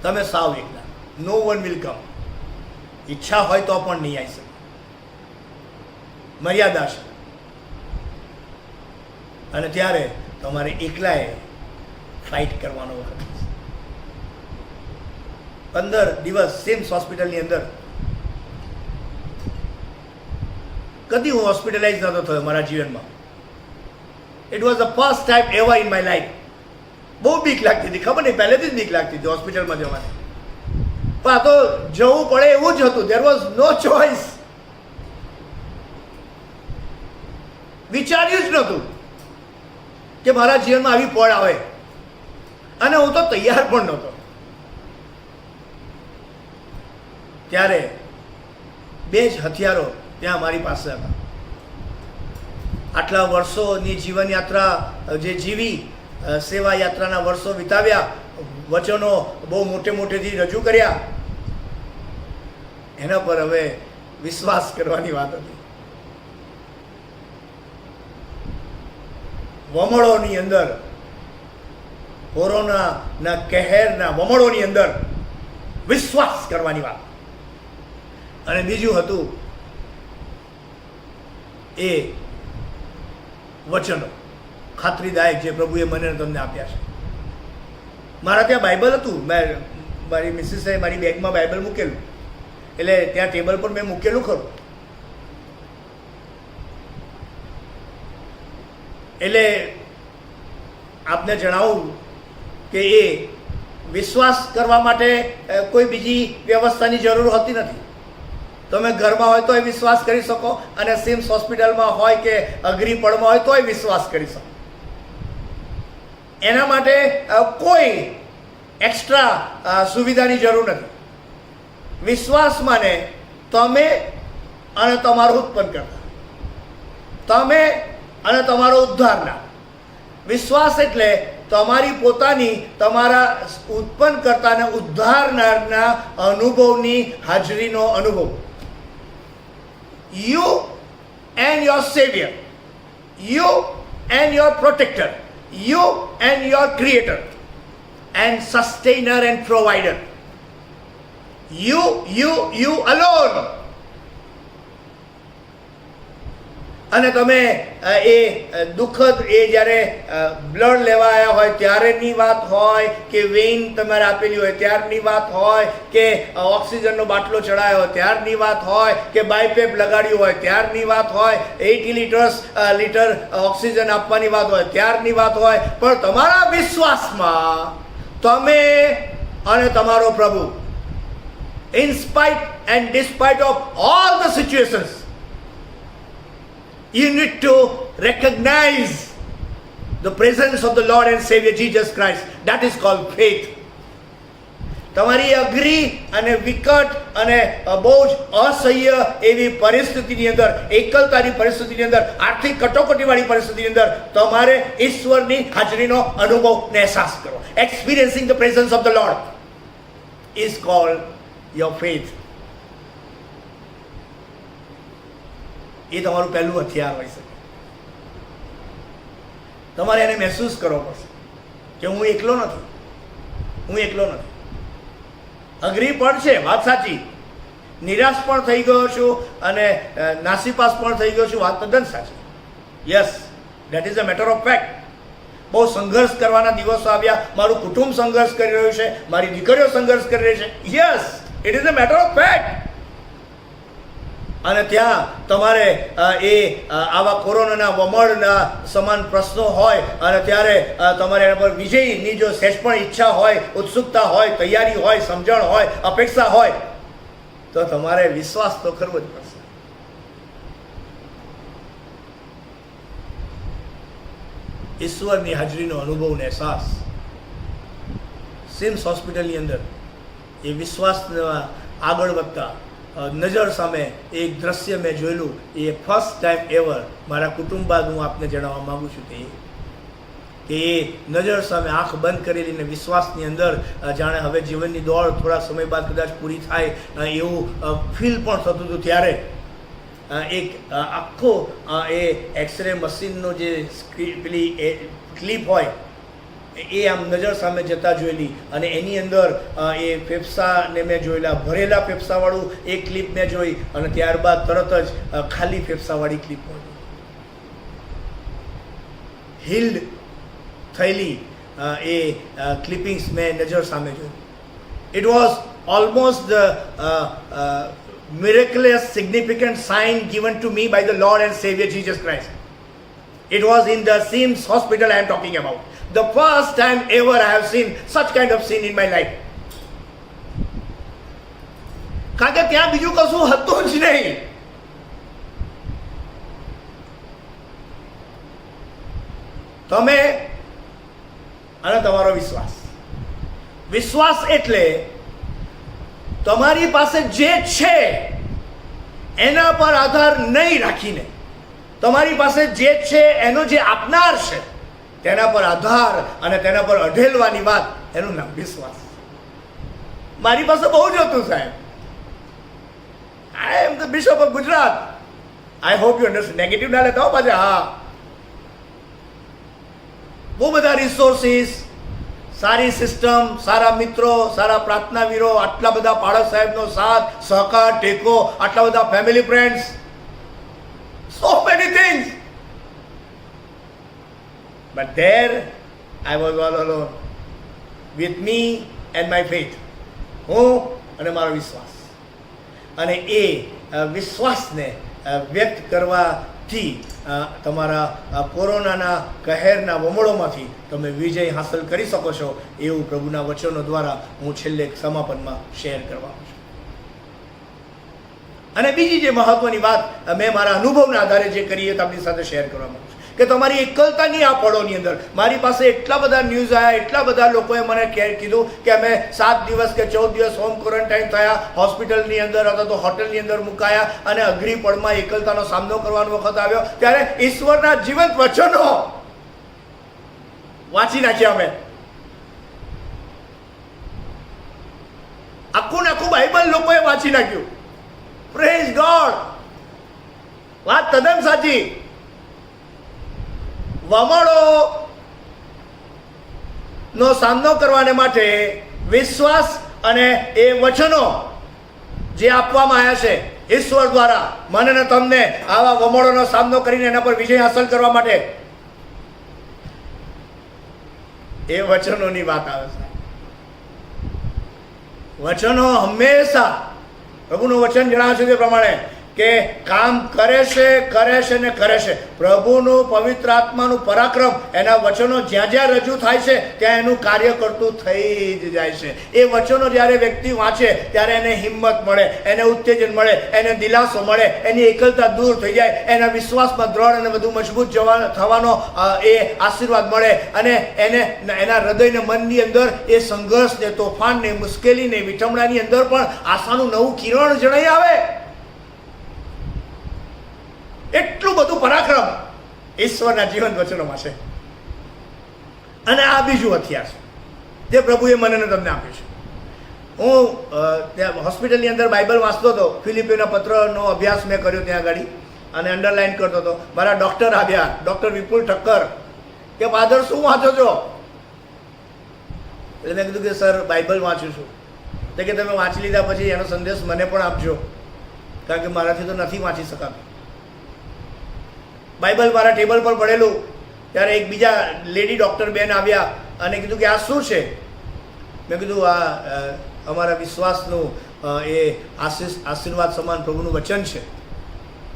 તમે સાવ એકલા. નો વન વિલ કમ. ઈચ્છા હોય તો પણ નહીં આવી શકે, મર્યાદા છે. અને ત્યારે તમારે એકલાએ ફાઇટ કરવાનો વખત. 15 દિવસ સિમ્સ હોસ્પિટલની અંદર કદી હું હોસ્પિટલાઇઝ નહોતો થયો મારા જીવનમાં. It was the first time ever in my life. બહુ બીક લાગતી હતી, ખબર નહીં, પહેલેથી જ બીક લાગતી હતી હોસ્પિટલમાં જવાની. પણ આ તો જવું પડે એવું જ હતું. There was no choice. વિચાર્યું જ નહોતું કે મારા જીવનમાં આવી પળ આવે, અને હું તો તૈયાર પણ નહોતો. ત્યારે બે જ હથિયારો ત્યાં મારી પાસે હતા. આટલા વર્ષોની જીવનયાત્રા જે જીવી, સેવા યાત્રાના વર્ષો વિતાવ્યા, વચનો બહુ મોટેથી રજૂ કર્યા, એના પર હવે વિશ્વાસ કરવાની વાત હતી. વમળોની અંદર, કોરોનાના કહેરના વમળોની અંદર વિશ્વાસ કરવાની વાત. અને બીજું હતું એ વચનો ખાતરીદાયક જે પ્રભુએ મને તમને આપ્યા છે. મારા ત્યાં બાઇબલ હતું, મારી મિસિસે મારી બેગમાં બાઇબલ મૂકેલું, એટલે ત્યાં ટેબલ પર મેં મૂકેલું ખરું. એટલે આપને જણાવું કે એ વિશ્વાસ કરવા માટે કોઈ બીજી વ્યવસ્થાની જરૂર હોતી નથી. તમે ઘરમાં હોય તોય વિશ્વાસ કરી શકો, અને સિમ્સ હોસ્પિટલમાં હોય કે અઘરી પડમાં હોય તોય વિશ્વાસ કરી શકો. એના માટે કોઈ એક્સ્ટ્રા સુવિધાની જરૂર નથી. વિશ્વાસ માને તમે અને તમારો ઉત્પન્ન કરતા, તમે અને તમારો ઉદ્ધારના. વિશ્વાસ એટલે તમારી પોતાની, તમારા ઉત્પન્ન કરતા અને ઉદ્ધારનારના અનુભવની હાજરીનો અનુભવ. You and your Savior, you and your Protector, you and your Creator and Sustainer and Provider. You alone. અને તમે એ દુઃખદ એ જ્યારે બ્લડ લેવા આવ્યા હોય ત્યારેની વાત હોય, કે વેઇન તમારે આપેલી હોય ત્યારની વાત હોય, કે ઓક્સિજનનો બાટલો ચડાયો હોય ત્યારની વાત હોય, કે બાયપેપ લગાડ્યું હોય ત્યારની વાત હોય, 80 લીટર ઓક્સિજન આપવાની વાત હોય ત્યારની વાત હોય. પણ તમારા વિશ્વાસમાં તમે અને તમારો પ્રભુ, in spite and despite of all the situations, you need to recognize the presence of the Lord and Savior Jesus Christ. That is called faith. તમારી અઘરી અને વિકટ અને બહુ જ અસહ્ય એવી પરિસ્થિતિની અંદર, એકલતાની પરિસ્થિતિની અંદર, આર્થિક કટોકટીવાળી પરિસ્થિતિની અંદર તમારે ઈશ્વરની હાજરીનો અનુભવ ને અહેસાસ કરો. Experiencing the presence of the Lord is called your faith. એ તમારું પહેલું હથિયાર હોઈ શકે. તમારે એને મહેસૂસ કરવો પડશે કે હું એકલો નથી, હું એકલો નથી. અઘરી પણ છે, વાત સાચી. નિરાશ પણ થઈ ગયો છું અને નાસીપાસ પણ થઈ ગયો છું, વાત તદ્દન સાચી. Yes, that is a matter of fact. બહુ સંઘર્ષ કરવાના દિવસો આવ્યા. મારું કુટુંબ સંઘર્ષ કરી રહ્યું છે, મારી દીકરીઓ સંઘર્ષ કરી રહી છે. Yes, it is a matter of fact. અને ત્યાં તમારે આવા કોરોનાના વમળના સમાન પ્રશ્નો હોય અને ત્યારે તમારે એના પર વિજયની જો સહેજ પણ ઈચ્છા હોય, ઉત્સુકતા હોય, તૈયારી હોય, સમજણ હોય, અપેક્ષા હોય, તો તમારે વિશ્વાસ તો કરવો જ પડશે. ઈશ્વરની હાજરીનો અનુભવ ને અહેસાસ સિમ્સ હોસ્પિટલની અંદર એ વિશ્વાસના આગળ વધતા નજર સામે એક દ્રશ્ય મેં જોયેલું. એ ફર્સ્ટ ટાઈમ એવર મારા કુટુંબ બાદ હું આપને જણાવવા માગું છું કે એ નજર સામે આંખ બંધ કરેલી ને વિશ્વાસની અંદર જાણે હવે જીવનની દોડ થોડા સમય બાદ કદાચ પૂરી થાય એવું ફીલ પણ થતું હતું. ત્યારે એક આખો એ એક્સરે મશીનનો જે પેલી ક્લિપ હોય એ આમ નજર સામે જતા જોયેલી અને એની અંદર એ ફેફસાને મેં જોયેલા, ભરેલા ફેફસાવાળું એ ક્લિપ મેં જોઈ અને ત્યારબાદ તરત જ ખાલી ફેફસાવાળી ક્લિપ હોય, હિલ્ડ થયેલી એ ક્લિપિંગ્સ મેં નજર સામે જોઈ. It was almost the miraculous significant sign given to me by the Lord and Savior Jesus Christ. It was in the Sims hospital I am talking about. The first time ever I have seen such kind of scene in my life. કારણ કે ત્યાં બીજું કશું હતું જ નહીં. તમે અને તમારો વિશ્વાસ. વિશ્વાસ એટલે તમારી પાસે જે છે એના પર આધાર નહીં રાખીને તમારી પાસે જે છે એનો જે આપનાર છે તેના પર આધાર અને તેના પર અઢેલવાની વાત, એનું નામ વિશ્વાસ. મારી પાસે બહુ જ હતું સાહેબ. I am the bishop of Gujarat. I hope you understand. Negative ના લેતા હો પાછા. હા, બહુ બધા રિસોર્સિસ, સારી સિસ્ટમ, સારા મિત્રો, સારા પ્રાર્થનાવીરો, આટલા બધા પાળક સાહેબનો સાથ, સહકાર, ટેકો, આટલા બધા family friends, so many things. But there I was all alone with me and my faith. હું અને મારો વિશ્વાસ. અને એ વિશ્વાસને વ્યક્ત કરવાથી તમારા કોરોનાના કહેરના વમળોમાંથી તમે વિજય હાંસલ કરી શકો છો એવું પ્રભુના વચનો દ્વારા હું છેલ્લે સમાપનમાં શેર કરવાનો છું. અને બીજી જે મહત્વની વાત મેં મારા અનુભવના આધારે જે કરી એ તમારી સાથે શેર કરવા માંગુ છું કે તમારી એકલતાની આ પળોની અંદર મારી પાસે એટલા બધા ન્યૂઝ આવ્યા, એટલા બધા લોકોએ મને કીધું કે અમે 7 દિવસ કે 14 દિવસ હોમ ક્વોરન્ટાઇન થયા, હોસ્પિટલની અંદર અથવા તો હોટલની અંદર મુકાયા અને અઘરી પળમાં એકલતાનો સામનો કરવાનો વખત આવ્યો. ત્યારે ઈશ્વરના જીવંત વચનો વાંચી નાખ્યા અમે. આખું ને આખું બાઇબલ લોકોએ વાંચી નાખ્યું. Praise God. વાત તદ્દન સાચી. વમળો નો સામનો કરવાને માટે વિશ્વાસ અને એ વચનો જે આપવામાં આવ્યા છે ઈશ્વર દ્વારા મને ને તમને આવા વમળોનો સામનો કરીને એના પર વિજય હાંસલ કરવા માટે, એ વચનોની વાત આવે છે. વચનો હંમેશા પ્રભુનું વચન જણાવે છે તે પ્રમાણે કે કામ કરે છે ને કરે છે. પ્રભુનું પવિત્ર આત્માનું પરાક્રમ એના વચનો જ્યાં જ્યાં રજૂ થાય છે ત્યાં એનું કાર્ય કરતું થઈ જ જાય છે. એ વચનો જ્યારે વ્યક્તિ વાંચે ત્યારે એને હિંમત મળે, એને ઉત્તેજન મળે, એને દિલાસો મળે, એની એકલતા દૂર થઈ જાય, એના વિશ્વાસમાં દ્રઢ અને વધુ મજબૂત થવાનો એ આશીર્વાદ મળે અને એને એના હૃદયને મનની અંદર એ સંઘર્ષને, તોફાનને, મુશ્કેલીને, વિઠમણાની અંદર પણ આશાનું નવું કિરણ જણાઈ આવે. એટલું બધું પરાક્રમ ઈશ્વરના જીવન વચનોમાં છે. અને આ બીજું હથિયાર છે જે પ્રભુએ મને ને તમને આપ્યું છે. હું ત્યાં હોસ્પિટલની અંદર બાઇબલ વાંચતો હતો. ફિલિપીના પત્રનો અભ્યાસ મેં કર્યો ત્યાં આગળ અને અંડરલાઇન કરતો હતો. મારા ડૉક્ટર આવ્યા, ડૉક્ટર વિપુલ ઠક્કર, કે ફાધર શું વાંચો છો? એટલે મેં કીધું કે સર બાઇબલ વાંચું છું. તો કે તમે વાંચી લીધા પછી એનો સંદેશ મને પણ આપજો, કારણ કે મારાથી તો નથી વાંચી શકાતું. બાઇબલ મારા ટેબલ પર પડેલું ત્યારે એક બીજા લેડી ડૉક્ટર બેન આવ્યા અને કીધું કે આ શું છે? મેં કીધું આ અમારા વિશ્વાસનું એ આશીર્વાદ સમાન પ્રભુનું વચન છે,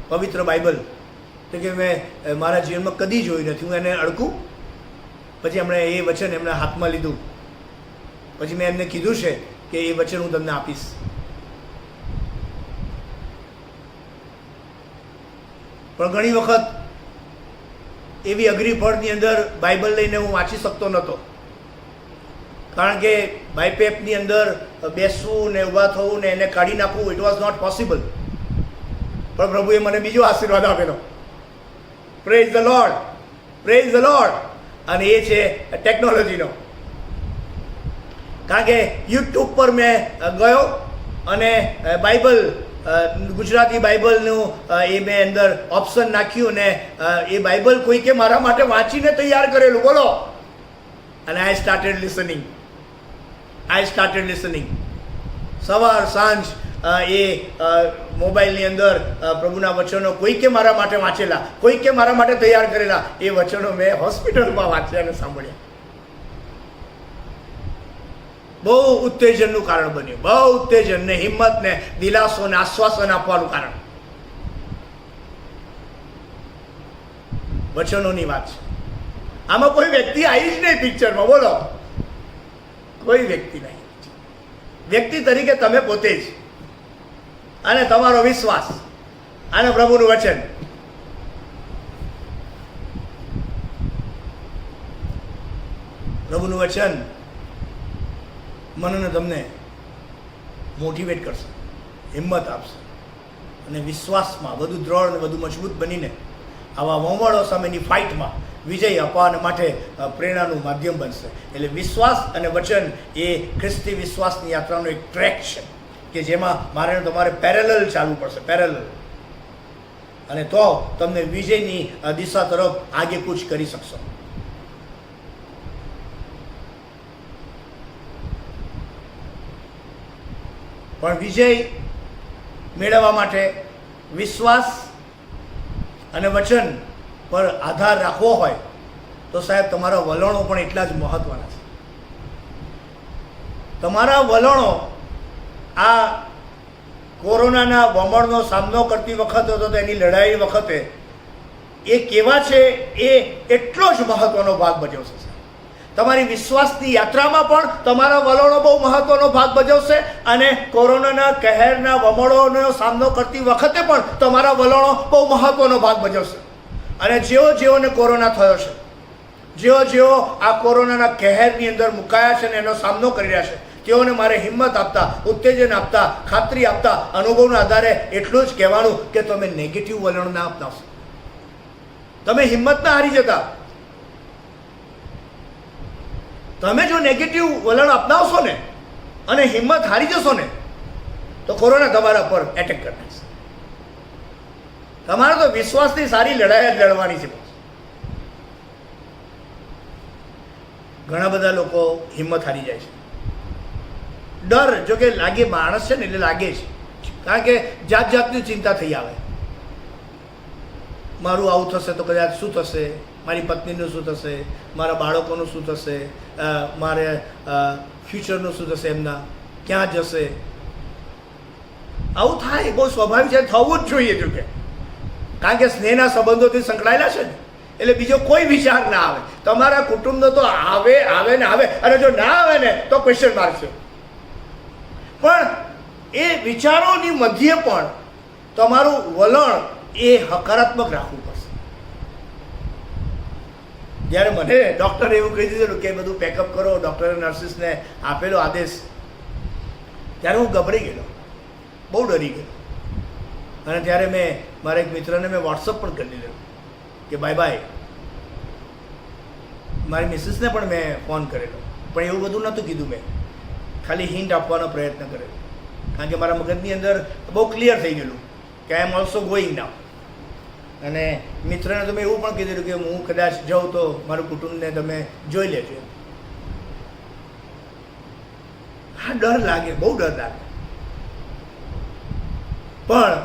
પવિત્ર બાઇબલ. તો કે મેં મારા જીવનમાં કદી જોયું નથી, હું એને અડકું? પછી એમણે એ વચન એમના હાથમાં લીધું. પછી મેં એમને કીધું છે કે એ વચન હું તમને આપીશ. પણ ઘણી વખત એવી અઘરી ફળની અંદર બાઇબલ લઈને હું વાંચી શકતો નહોતો, કારણ કે બાયપેપની અંદર બેસવું ને ઊભા થવું ને એને કાઢી નાખવું, ઇટ વોઝ નોટ પોસિબલ. પણ પ્રભુએ મને બીજો આશીર્વાદ આપેલો. Praise the lord, praise the lord. અને એ છે ટેકનોલોજીનો. કારણ કે યુટ્યુબ પર મેં ગયો અને બાઇબલ, ગુજરાતી બાઇબલનું એ મેં અંદર ઓપ્શન નાખ્યું ને એ બાઇબલ કોઈકે મારા માટે વાંચીને તૈયાર કરેલું, બોલો. અને આઈ સ્ટાર્ટેડ લિસનિંગ. સવાર સાંજ એ મોબાઈલની અંદર પ્રભુના વચનો કોઈકે મારા માટે વાંચેલા, કોઈકે મારા માટે તૈયાર કરેલા એ વચનો મેં હોસ્પિટલમાં વાંચ્યા અને સાંભળ્યા. બહુ ઉત્તેજનનું કારણ બન્યું, બહુ ઉત્તેજન ને હિંમત ને દિલાસો ને આશ્વાસન આપવાનું કારણ. વચનોની વાત છે. આમાં કોઈ વ્યક્તિ આવી જ નહીં પિક્ચરમાં, બોલો. કોઈ વ્યક્તિ નહીં. વ્યક્તિ તરીકે તમે પોતે જ, અને તમારો વિશ્વાસ અને પ્રભુનું વચન. પ્રભુનું વચન મને તમને મોટિવેટ કરશે, હિંમત આપશે અને વિશ્વાસમાં વધુ દ્રઢ અને વધુ મજબૂત બનીને આવા વમળો સામેની ફાઇટમાં વિજય અપાવવા માટે પ્રેરણાનું માધ્યમ બનશે. એટલે વિશ્વાસ અને વચન એ ખ્રિસ્તી વિશ્વાસની યાત્રાનો એક ટ્રેક છે કે જેમાં મારે તમારે પેરેલલ ચાલવું પડશે, પેરેલલ. અને તો તમને વિજયની દિશા તરફ આગે કૂચ કરી શકશો. પણ વિજય મેળવવા માટે વિશ્વાસ અને વચન પર આધાર રાખવો હોય તો સાહેબ તમારા વલણો પણ એટલા જ મહત્વના છે. તમારા વલણો આ કોરોનાના વમળનો સામનો કરતી વખતે હતો તો એની લડાઈ વખતે એ કેવા છે એ એટલો જ મહત્વનો ભાગ ભજવશે. તમારી વિશ્વાસની યાત્રામાં પણ તમારા વલણો બહુ મહત્વનો ભાગ ભજવશે અને કોરોનાના કહેરના વમળોનો સામનો કરતી વખતે પણ તમારા વલણો બહુ મહત્વનો ભાગ ભજવશે. અને જેઓને કોરોના થયો છે, જેઓ આ કોરોનાના કહેરની અંદર મુકાયા છે અને એનો સામનો કરી રહ્યા છે, તેઓને મારે હિંમત આપતા, ઉત્તેજન આપતા, ખાતરી આપતા, અનુભવના આધારે એટલું જ કહેવાનું કે તમે નેગેટિવ વલણ ના અપનાવશો. તમે હિંમત ના હારી જતા. તમે જો નેગેટિવ વલણ અપનાવશો ને અને હિંમત હારી જશો ને તો કોરોના તમારા પર એટેક કરી નાખશે. તમારે તો વિશ્વાસની સારી લડાઈ જ લડવાની છે. ઘણા બધા લોકો હિંમત હારી જાય છે. ડર જો કે લાગે, માણસ છે ને એટલે લાગે છે, કારણ કે જાત જાતની ચિંતા થઈ આવે. મારું આવું થશે તો કદાચ શું થશે, મારી પત્નીનું શું થશે, મારા બાળકોનું શું થશે, મારે ફ્યુચરનું શું થશે, એમના ક્યાં જશે. આવું થાય, બહુ સ્વાભાવિક છે, થવું જ જોઈએ. જો કે કારણ કે સ્નેહના સંબંધોથી સંકળાયેલા છે ને એટલે બીજો કોઈ વિચાર ના આવે. તમારા કુટુંબનો તો આવે ને આવે, અને જો ના આવે ને તો ક્વેશ્ચન માર્ક છે. પણ એ વિચારોની મધ્યે પણ તમારું વલણ એ હકારાત્મક રાખવું પડશે. જ્યારે મને ડૉક્ટરે એવું કહી દીધેલું કે બધું પેકઅપ કરો, ડૉક્ટરે નર્સિસને આપેલો આદેશ, ત્યારે હું ગભરાઈ ગયેલો, બહુ ડરી ગયો. અને ત્યારે મેં મારા એક મિત્રને મેં વોટ્સઅપ પણ કરી દીધેલું કે બાય બાય. મારી મિસિસને પણ મેં ફોન કરેલો, પણ એવું બધું નહોતું કીધું. મેં ખાલી હિન્ટ આપવાનો પ્રયત્ન કરેલો, કારણ કે મારા મગજની અંદર બહુ ક્લિયર થઈ ગયેલું કે આઈ એમ ઓલ્સો ગોઈંગ નાઉ. અને મિત્રને તો મેં એવું પણ કીધેલું કે હું કદાચ જાઉં તો મારું કુટુંબને તમે જોઈ લેજો. હા, ડર લાગે, બહુ ડર લાગે, પણ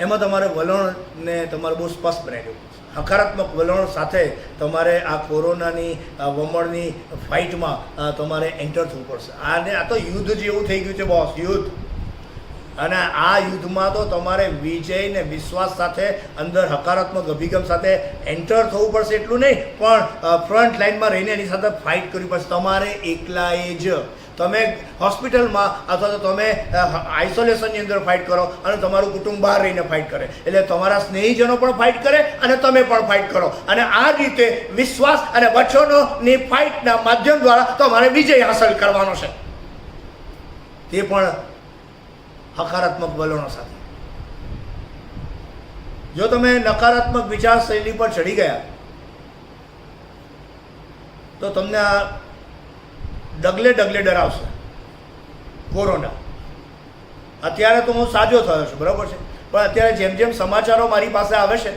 એમાં તમારે વલણને તમારે બહુ સ્પષ્ટ બનાવી દેવું પડશે. હકારાત્મક વલણ સાથે તમારે આ કોરોનાની વમણની ફાઇટમાં તમારે એન્ટર થવું પડશે. આ તો યુદ્ધ જેવું થઈ ગયું છે બોસ, યુદ્ધ. અને આ યુદ્ધમાં તો તમારે વિજય ને વિશ્વાસ સાથે અંદર હકારાત્મક અભિગમ સાથે એન્ટર થવું પડશે. એટલું નહીં, પણ ફ્રન્ટ લાઇનમાં રહીને એની સાથે ફાઇટ કરવી પડશે. તમારે એકલાએ જ તમે હોસ્પિટલમાં અથવા તો તમે આઇસોલેશનની અંદર ફાઇટ કરો અને તમારું કુટુંબ બહાર રહીને ફાઇટ કરે, એટલે તમારા સ્નેહીજનો પણ ફાઇટ કરે અને તમે પણ ફાઇટ કરો. અને આ રીતે વિશ્વાસ અને વચનોની ફાઇટના માધ્યમ દ્વારા તમારે વિજય હાંસલ કરવાનો છે, તે પણ હકારાત્મક વલણો સાથે. જો તમે નકારાત્મક વિચારશૈલી પર ચડી ગયા તો તમને આ ડગલે ડગલે ડરાવશે કોરોના. અત્યારે તો હું સાજો થયો છું, બરાબર છે, પણ અત્યારે જેમ જેમ સમાચારો મારી પાસે આવે છે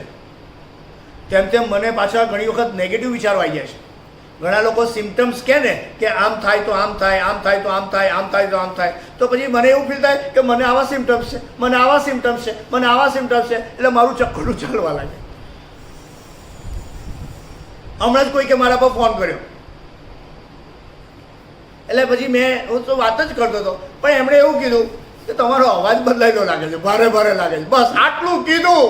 તેમ તેમ મને પાછા ઘણી વખત નેગેટિવ વિચારો આવી જાય છે. ઘણા લોકો સિમ્ટમ્સ કહે ને કે આમ થાય તો આમ થાય, આમ થાય તો આમ થાય, આમ થાય તો આમ થાય, તો પછી મને એવું ફીલ થાય કે મને આવા સિમ્ટમ્સ છે, મને આવા સિમ્ટમ્સ છે, મને આવા સિમ્ટમ્સ છે, એટલે મારું ચક્કરું ચાલવા લાગે. હમણાં જ કોઈ કે મારા પર ફોન કર્યો, એટલે પછી હું તો વાત જ કરતો હતો, પણ એમણે એવું કીધું કે તમારો અવાજ બદલાયેલો લાગે છે, ભારે ભારે લાગે છે. બસ આટલું કીધું,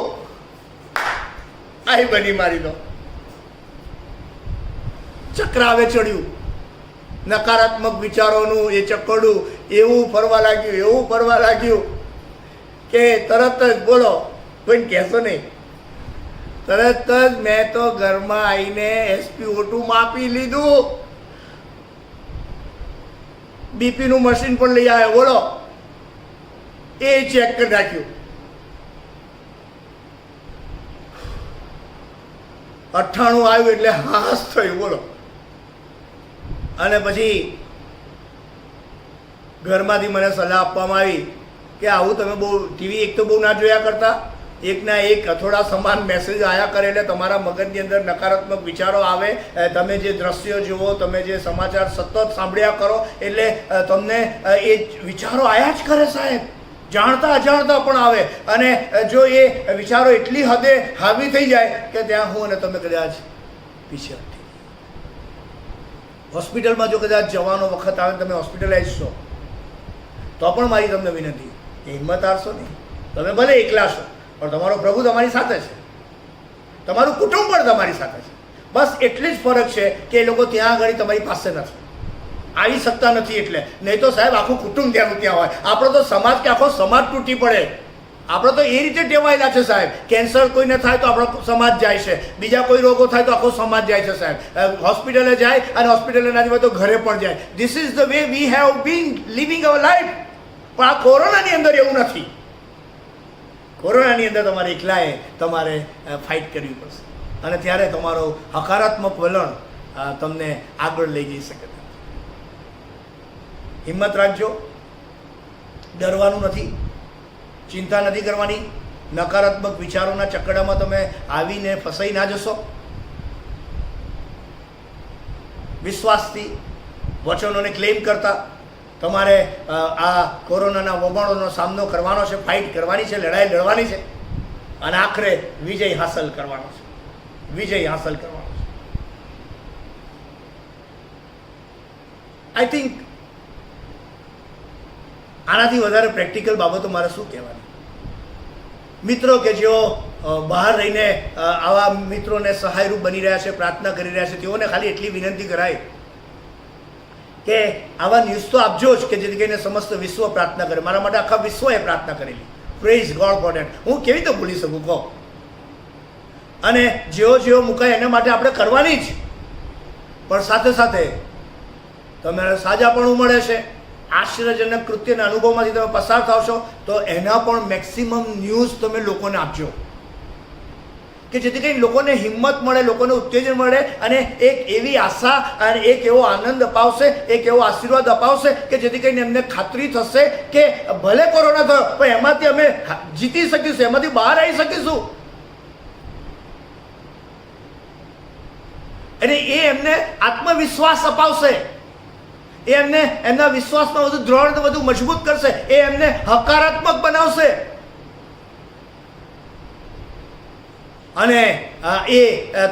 આઈ બની મારી તો ચક્રાવે ચડ્યું. નકારાત્મક વિચારોનું એ ચક્કડું એવું ફરવા લાગ્યું કે તરત જ બોલો, કોઈને કહેશો નહીં, તરત જ મેં તો ઘરમાં આવીને SpO2 માપી લીધું, બીપીનું મશીન પણ લઈ આવ્યો, બોલો, એ ચેક કરી નાખ્યું. 98 આવ્યું એટલે હાસ થયું, બોલો. અને પછી ઘરમાંથી મને સલાહ આપવામાં આવી કે આવું તમે બહુ ટીવી એક તો બહુ ના જોયા કરતા, એકના એક અથોડા સમાન મેસેજ આવ્યા કરે એટલે તમારા મગજની અંદર નકારાત્મક વિચારો આવે. તમે જે દ્રશ્યો જુઓ, તમે જે સમાચાર સતત સાંભળ્યા કરો એટલે તમને એ વિચારો આવ્યા જ કરે સાહેબ, જાણતા અજાણતા પણ આવે. અને જો એ વિચારો એટલી હદે હાવી થઈ જાય કે ત્યાં હું અને તમે કદાચ પીછે હટી. હોસ્પિટલમાં જો કદાચ જવાનો વખત આવે, તમે હોસ્પિટલાઇઝ છો, તો પણ મારી તમને વિનંતી કે હિંમત હારશો નહીં. તમે ભલે એકલા છો, પણ તમારો પ્રભુ તમારી સાથે છે, તમારું કુટુંબ પણ તમારી સાથે છે. બસ એટલી જ ફરક છે કે એ લોકો ત્યાં આગળ તમારી પાસે નથી, આવી શકતા નથી. એટલે નહીં તો સાહેબ આખું કુટુંબ ત્યાં હોય. આપણો તો સમાજ કે આખો સમાજ તૂટી પડે. આપણે તો એ રીતે ટેવાયેલા છે સાહેબ, કેન્સર કોઈને થાય તો આપણો સમાજ જાય છે, બીજા કોઈ રોગો થાય તો આખો સમાજ જાય છે સાહેબ, હોસ્પિટલે જાય અને હોસ્પિટલે ના જાય તો ઘરે પણ જાય. This is the way we have been living our life. પણ આ કોરોનાની અંદર એવું નથી. કોરોનાની અંદર તમારે એકલાએ તમારે ફાઇટ કરવી પડશે, અને ત્યારે તમારો હકારાત્મક વલણ તમને આગળ લઈ જઈ શકે. હિંમત રાખજો, ડરવાનું નથી, ચિંતા નથી કરવાની. નકારાત્મક વિચારોના ચક્કડામાં તમે આવીને ફસાઈ ના જશો. વિશ્વાસથી વચનોને ક્લેમ કરતા તમારે આ કોરોનાના વબાણોનો સામનો કરવાનો છે, ફાઇટ કરવાની છે, લડાઈ લડવાની છે, અને આખરે વિજય હાંસલ કરવાનો છે, વિજય હાંસલ કરવાનો છે. આઈ થિંક આનાથી વધારે પ્રેક્ટિકલ બાબતો મારે શું કહેવાની. મિત્રો કે જેઓ બહાર રહીને આવા મિત્રોને સહાયરૂપ બની રહ્યા છે, પ્રાર્થના કરી રહ્યા છે, તેઓને ખાલી એટલી વિનંતી કરાય કે આવા ન્યૂઝ તો આપજો જ કે જેથી કરીને સમસ્ત વિશ્વ પ્રાર્થના કરે. મારા માટે આખા વિશ્વએ પ્રાર્થના કરેલી. Praise God for that. હું કેવી રીતે ભૂલી શકું કહો. અને જેવો મુકાય એના માટે આપણે કરવાની જ, પણ સાથે સાથે તમારે સાજાપણું મળે છે, આશ્ચર્યજનક કૃત્યના અનુભવમાંથી તમે પસાર થાવશો, તો એના પણ મેક્સિમમ ન્યૂઝ તમે લોકોને આપજો કે જેથી કરીને લોકોને હિંમત મળે, લોકોને ઉત્તેજન મળે, અને એક એવી આશા અને એક એવો આનંદ અપાવશે, એક એવો આશીર્વાદ અપાવશે કે જેથી કરીને એમને ખાતરી થશે કે ભલે કોરોના થયો પણ એમાંથી અમે જીતી શકીશું, એમાંથી બહાર આવી શકીશું. અને એ એમને આત્મવિશ્વાસ અપાવશે, એ એમને એમના વિશ્વાસમાં વધુ દ્રઢ, વધુ મજબૂત કરશે. એ એમને હકારાત્મક બનાવશે. અને એ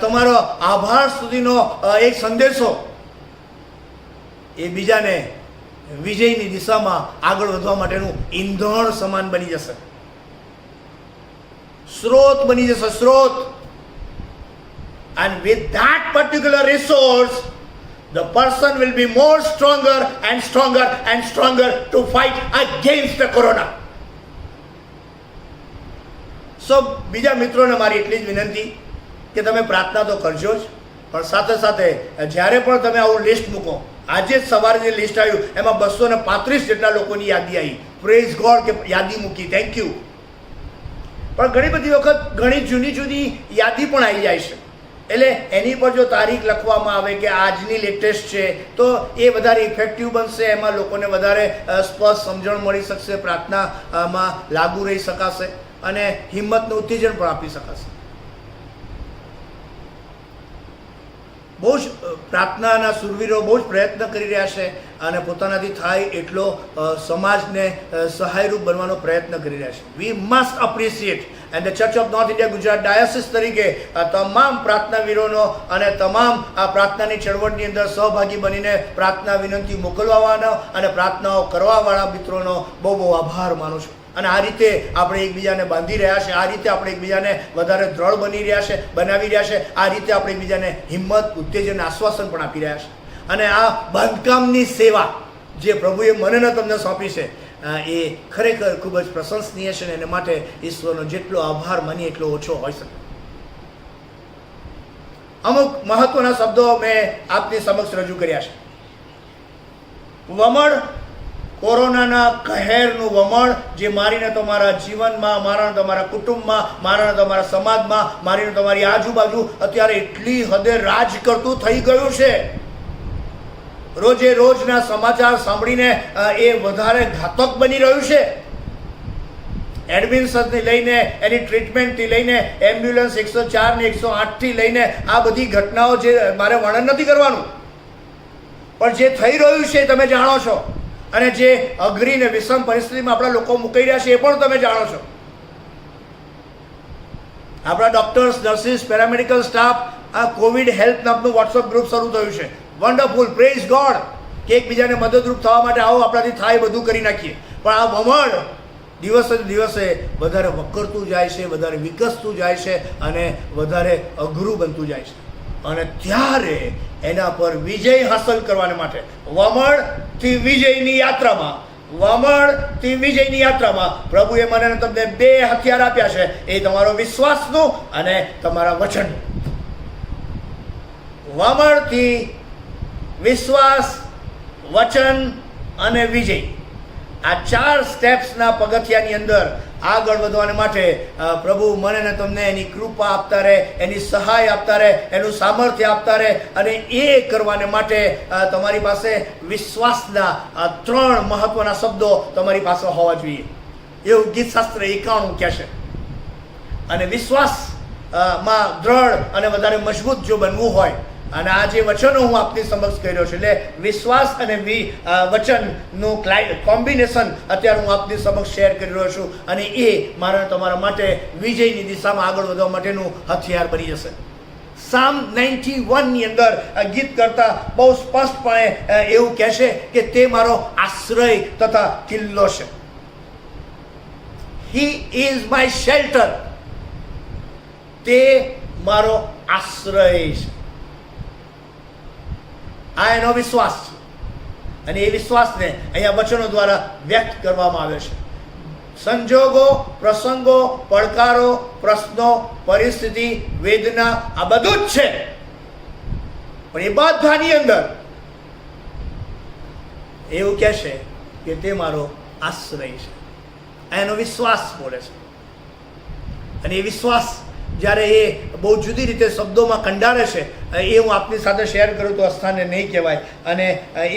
તમારો આભાર સુધીનો એક સંદેશો એ બીજાને વિજયની દિશામાં આગળ વધવા માટેનું ઈંધણ સમાન બની જશે, સ્રોત બની જશે, સ્રોત. And with that particular resource, the person will be more stronger and stronger and stronger to fight against the corona. So, બીજા મિત્રોને મારી એટલી જ વિનંતી કે તમે પ્રાર્થના તો કરજો જ, પણ સાથે સાથે જ્યારે પણ તમે આવું લિસ્ટ મૂકો, આજે જ સવારે જે લિસ્ટ આવ્યું એમાં 235 જેટલા લોકોની યાદી આવી. પ્રેઝ ગોડ કે યાદી મૂકી, થેન્ક યુ. પણ ઘણી બધી વખત ઘણી જૂની જૂની યાદી પણ આવી જાય છે. એટલે એની પર જો તારીખ લખવામાં આવે કે આજની લેટેસ્ટ છે તો એ વધારે ઇફેક્ટિવ બનશે. એમાં લોકોને વધારે સ્પષ્ટ સમજણ મળી શકશે, પ્રાર્થનામાં લાગુ રહી શકાશે અને હિંમતનું ઉત્તેજન પણ આપી શકાશે. બહુ જ પ્રાર્થનાના સુરવીરો બહુ જ પ્રયત્ન કરી રહ્યા છે અને પોતાનાથી થાય એટલો સમાજને સહાયરૂપ બનવાનો પ્રયત્ન કરી રહ્યા છે. We must appreciate and the Church of North India Gujarat diocese તરીકે તમામ પ્રાર્થનાવીરોનો અને તમામ આ પ્રાર્થનાની ચળવળની અંદર સહભાગી બનીને પ્રાર્થના વિનંતી મોકલવાવાળા અને પ્રાર્થનાઓ કરવાવાળા મિત્રોનો બહુ બહુ આભાર માનું છું. અને આ રીતે આપણે એકબીજાને બાંધી રહ્યા છે, આ રીતે આપણે એકબીજાને વધારે દ્રઢ બનાવી રહ્યા છે, આ રીતે આપણે એકબીજાને હિંમત, ઉત્તેજન, આશ્વાસન પણ આપી રહ્યા છે. અને આ બાંધકામની સેવા જે પ્રભુએ મને ને તમને સોંપી છે એ ખરેખર ખૂબ જ પ્રશંસનીય છે. અને એને માટે ઈશ્વરનો જેટલો આભાર માનીએ એટલો ઓછો હોઈ શકે. અમુક મહત્વના શબ્દો મેં આપની સમક્ષ રજૂ કર્યા છે. વમળ, કોરોનાના કહેરનું વમળ જે મારીને તમારા જીવનમાં, મારાને તમારા કુટુંબમાં, મારાને તમારા સમાજમાં, મારીને તમારી આજુબાજુ અત્યારે એટલી હદે રાજ કરતું થઈ ગયું છે. રોજે રોજના સમાચાર સાંભળીને એ વધારે ઘાતક બની રહ્યું છે. એડમિશનથી લઈને એની ટ્રીટમેન્ટથી લઈને એમ્બ્યુલન્સ 104 ને 108થી લઈને આ બધી ઘટનાઓ જે મારે વર્ણન નથી કરવાનું, પણ જે થઈ રહ્યું છે તમે જાણો છો. અને જે અઘરી ને વિષમ પરિસ્થિતિમાં આપણા લોકો મુકાઈ રહ્યા છે એ પણ તમે જાણો છો. આપણા ડોક્ટર્સ, નર્સિસ, પેરામેડિકલ સ્ટાફ આ કોવિડ હેલ્પ નામનું વોટ્સઅપ ગ્રુપ શરૂ થયું છે. વન્ડરફુલ, પ્રેઝ ગોડ કે એકબીજાને મદદરૂપ થવા માટે આવો આપણાથી થાય બધું કરી નાખીએ. પણ આ વમળ દિવસે દિવસે વધારે વકરતું જાય છે, વધારે વિકસતું જાય છે અને વધારે અઘરું બનતું જાય છે. અને ત્યારે એના પર વિજય હાંસલ કરવા માટે વમળથી વિજયની યાત્રામાં પ્રભુએ મને તમને 2 હથિયાર આપ્યા છે. એ તમારો વિશ્વાસનું અને તમારા વચન. વમળથી વિશ્વાસ, વચન અને વિજય, આ 4 સ્ટેપ્સના પગથિયાની અંદર આગળ વધવાને માટે પ્રભુ મને ને તમને એની કૃપા આપતા રહે, એની સહાય આપતા રહે, એનું સામર્થ્ય આપતા રહે. અને એ કરવાને માટે તમારી પાસે વિશ્વાસના 3 મહત્વના શબ્દો તમારી પાસે હોવા જોઈએ. એવું ગીતશાસ્ત્ર 91 કહે છે. અને વિશ્વાસમાં દ્રઢ અને વધારે મજબૂત જો બનવું હોય, અને આ જે વચનો હું આપની સમક્ષ કર્યો છે એટલે વિશ્વાસ અને વચનનું કોમ્બિનેશન અત્યારે હું આપની સમક્ષ શેર કરી રહ્યો છું. અને એ મારા તમારા માટે વિજયની દિશામાં આગળ વધવા માટેનું હથિયાર બની જશે. સામ 91ની અંદર ગીત કરતા બહુ સ્પષ્ટપણે એવું કહેશે કે તે મારો આશ્રય તથા કિલ્લો છે. He is my shelter. તે મારો આશ્રય છે. આ એનો વિશ્વાસ છે. અને એ વિશ્વાસને અહીંયા વચનો દ્વારા વ્યક્ત કરવામાં આવ્યો છે. સંજોગો, પ્રસંગો, પડકારો, પ્રશ્નો, પરિસ્થિતિ, વેદના આ બધું જ છે. પણ એ બધાની અંદર એવું કહે છે કે તે મારો આશ્રય છે. એનો વિશ્વાસ બોલે છે. અને એ વિશ્વાસ જ્યારે એ બહુ જુદી રીતે શબ્દોમાં કંડારે છે એ હું આપની સાથે શેર કરું તો અસ્થાને નહીં કહેવાય. અને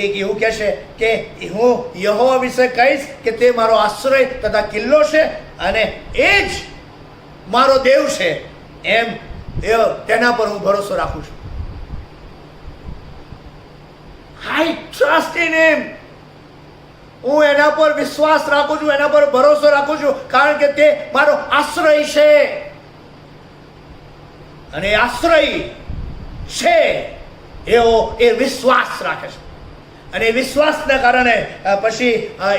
એક એવું કહેશે કે હું યહોવા વિશે કહીશ કે તે મારો આશ્રય તથા કિલ્લો છે અને એ જ મારો દેવ છે. એમ તેના પર હું ભરોસો રાખું છું. આઈ ટ્રસ્ટ ઇન હિમ. હું એના પર વિશ્વાસ રાખું છું, એના પર ભરોસો રાખું છું, કારણ કે તે મારો આશ્રય છે. અને આશ્રય છે એવો એ વિશ્વાસ રાખે છે. અને એ વિશ્વાસના કારણે પછી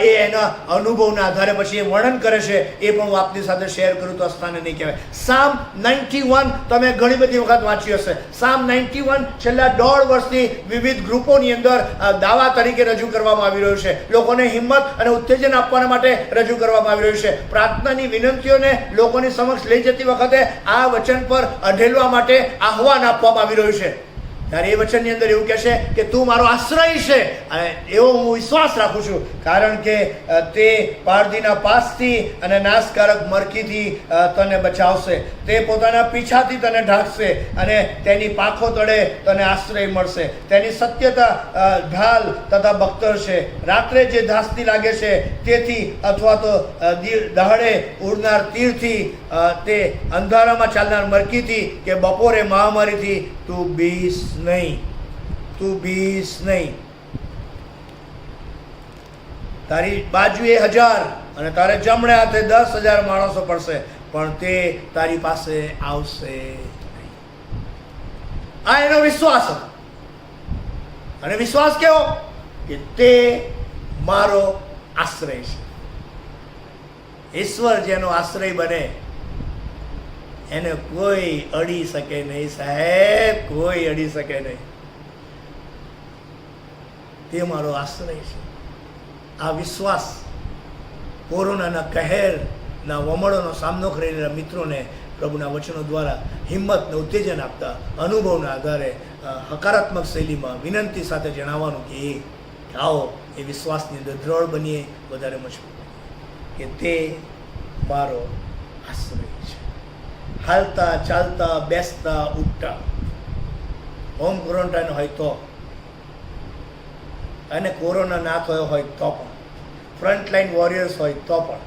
એ એના અનુભવના આધારે પછી એ વર્ણન કરે છે. એ પણ હું આપની સાથે શેર કરું તો સ્થાને નહીં કહેવાય. સામ 91 તમે ઘણી બધી વખત વાંચ્યું હશે. સામ 91 છેલ્લા 1.5 વર્ષથી વિવિધ ગ્રુપોની અંદર દાવા તરીકે રજૂ કરવામાં આવી રહ્યું છે. લોકોને હિંમત અને ઉત્તેજન આપવા માટે રજૂ કરવામાં આવી રહ્યું છે. પ્રાર્થનાની વિનંતીઓને લોકોની સમક્ષ લઈ જતી વખતે આ વચન પર અઢેલવા માટે આહવાન આપવામાં આવી રહ્યું છે. ત્યારે એ વચનની અંદર એવું કહેશે કે તું મારો આશ્રય છે, અને એવો હું વિશ્વાસ રાખું છું, કારણ કે તે પારધીના પાસથી અને નાશકારક મરકીથી તને બચાવશે. તે પોતાના પીછાથી તને ઢાંકશે અને તેની પાંખો તળે તને આશ્રય મળશે. તેની સત્યતા ઢાલ તથા બખ્તર છે. રાત્રે જે ધાસ્તી લાગે છે તેથી અથવા તો દહાડે ઉડનાર તીરથી, તે અંધારામાં ચાલનાર મરકીથી કે બપોરે મહામારીથી તું બીસ નહીં. તું બીસ નહીં. તારી બાજુએ 1000 અને તારે જમણે હાથે 10,000 માણસો પડશે, પણ તે તારી પાસે આવશે નહીં. આ એનો વિશ્વાસ હતો. અને વિશ્વાસ કેવો કે તે મારો આશ્રય છે. ઈશ્વર જેનો આશ્રય બને એને કોઈ અડી શકે નહીં સાહેબ, કોઈ અડી શકે નહીં. તે મારો આશ્રય છે. આ વિશ્વાસ કોરોનાના કહેરના વમળોનો સામનો કરી રહેલા મિત્રોને પ્રભુના વચનો દ્વારા હિંમત ને ઉત્તેજન આપતા અનુભવના આધારે હકારાત્મક શૈલીમાં વિનંતી સાથે જણાવવાનું કે આવો એ વિશ્વાસની અંદર દ્રઢ બનીએ, વધારે મજબૂત કે તે મારો આશ્રય છે. હાલતા ચાલતા બેસતા ઉઠતા, હોમ ક્વોરન્ટાઇન હોય તો, અને કોરોના ના થયો હોય તો પણ, ફ્રન્ટલાઇન વોરિયર્સ હોય તો પણ,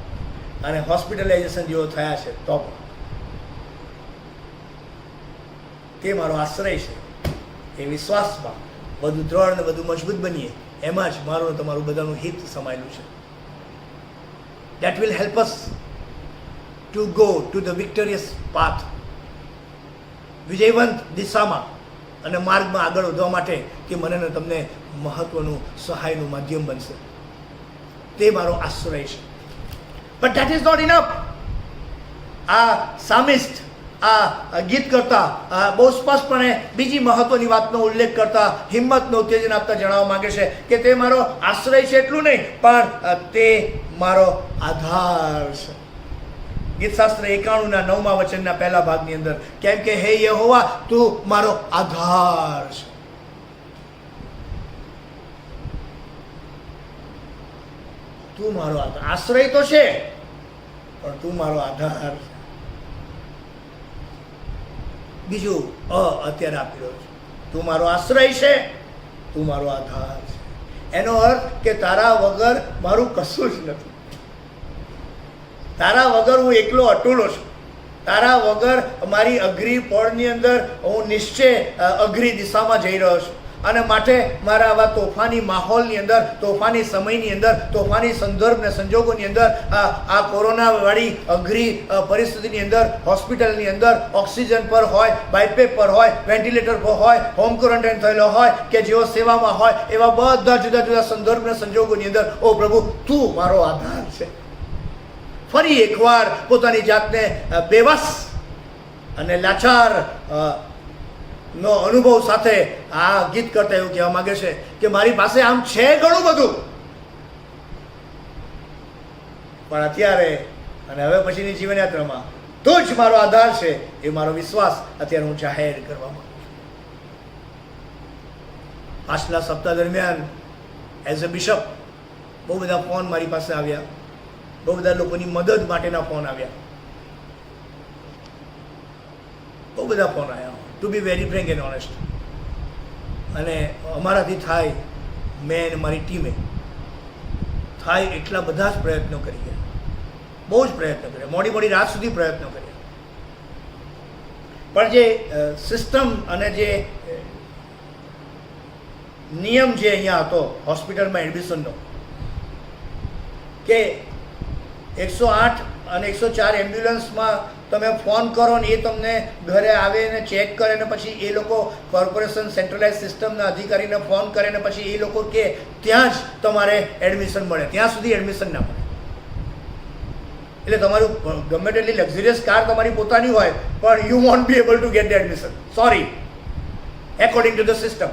અને હોસ્પિટલાઇઝેશન જેવો થયા છે તો પણ, તે મારો આશ્રય છે. એ વિશ્વાસમાં વધુ દ્રઢ ને વધુ મજબૂત બનીએ, એમાં જ મારું તમારું બધાનું હિત સમાયેલું છે. That will help us to go to the victorious path. વિજયવંત દિશામાં અને માર્ગમાં આગળ વધવા માટે કે મને ને તમને મહત્વનું સહાયનું માધ્યમ બનશે. તે મારો આશ્રય છે. But that is not enough. આ સામિસ્ટ, આ ગીત કરતા બહુ સ્પષ્ટપણે બીજી મહત્વની વાતનો ઉલ્લેખ કરતા હિંમતનો ઉત્તેજન આપતા જણાવવા માંગે છે કે તે મારો આશ્રય છે એટલું નહીં, પણ તે મારો આધાર છે. ગીતશાસ્ત્ર 91ના 9મા વચનના પહેલા ભાગની અંદર, કેમ કે હે યહોવા તું મારો આધાર છે. તું મારો આધાર. આશ્રય તો છે, પણ તું મારો આધાર છે. બીજું અત્યારે આપી રહ્યો છું, તું મારો આશ્રય છે, તું મારો આધાર છે. એનો અર્થ કે તારા વગર મારું કશું જ નથી. તારા વગર હું એકલો અટૂળો છું. તારા વગર મારી અઘરી પળની અંદર હું નિશ્ચય અઘરી દિશામાં જઈ રહ્યો છું. અને માટે મારા આવા તોફાની માહોલની અંદર, તોફાની સમયની અંદર, તોફાની સંદર્ભ ને સંજોગોની અંદર, આ કોરોનાવાળી અઘરી પરિસ્થિતિની અંદર, હોસ્પિટલની અંદર ઓક્સિજન પર હોય, બાયપેપ પર હોય, વેન્ટિલેટર પર હોય, હોમ ક્વોરન્ટાઇન થયેલો હોય કે જેઓ સેવામાં હોય, એવા બધા જુદા જુદા સંદર્ભ ને સંજોગોની અંદર, ઓ પ્રભુ તું મારો આધાર છે. ફરી એકવાર પોતાની જાતને બેવસ અને લાચાર નો અનુભવ સાથે આ ગીત કરતા એવું કહેવા માંગે છે કે મારી પાસે આમ છે ઘણું બધું, પણ અત્યારે અને હવે પછીની જીવનયાત્રામાં તું જ મારો આધાર છે. એ મારો વિશ્વાસ અત્યારે હું જાહેર કરવા માંગુ છું. પાછલા સપ્તાહ દરમિયાન એઝ અ બિશપ બહુ બધા ફોન મારી પાસે આવ્યા, બહુ બધા લોકોની મદદ માટેના ફોન આવ્યા, બહુ બધા ફોન આવ્યા, to be very frank and honest. અને અમારાથી થાય, મેં અને મારી ટીમે થાય એટલા બધા જ પ્રયત્નો કરી ગયા, બહુ જ પ્રયત્નો કર્યા, મોડી મોડી રાત સુધી પ્રયત્નો કર્યા. પણ જે સિસ્ટમ અને જે નિયમ જે અહીંયા હતો હોસ્પિટલમાં એડમિશનનો કે 108 અને 104 એમ્બ્યુલન્સમાં તમે ફોન કરો ને એ તમને ઘરે આવે ને ચેક કરે ને પછી એ લોકો કોર્પોરેશન સેન્ટ્રલાઇઝ સિસ્ટમના અધિકારીને ફોન કરે ને પછી એ લોકો કે ત્યાં જ તમારે એડમિશન મળે, ત્યાં સુધી એડમિશન ના મળે. એટલે તમારું ગમે તેટલી લક્ઝરિયસ કાર તમારી પોતાની હોય પણ you want be able to get the admission, sorry, according to the system.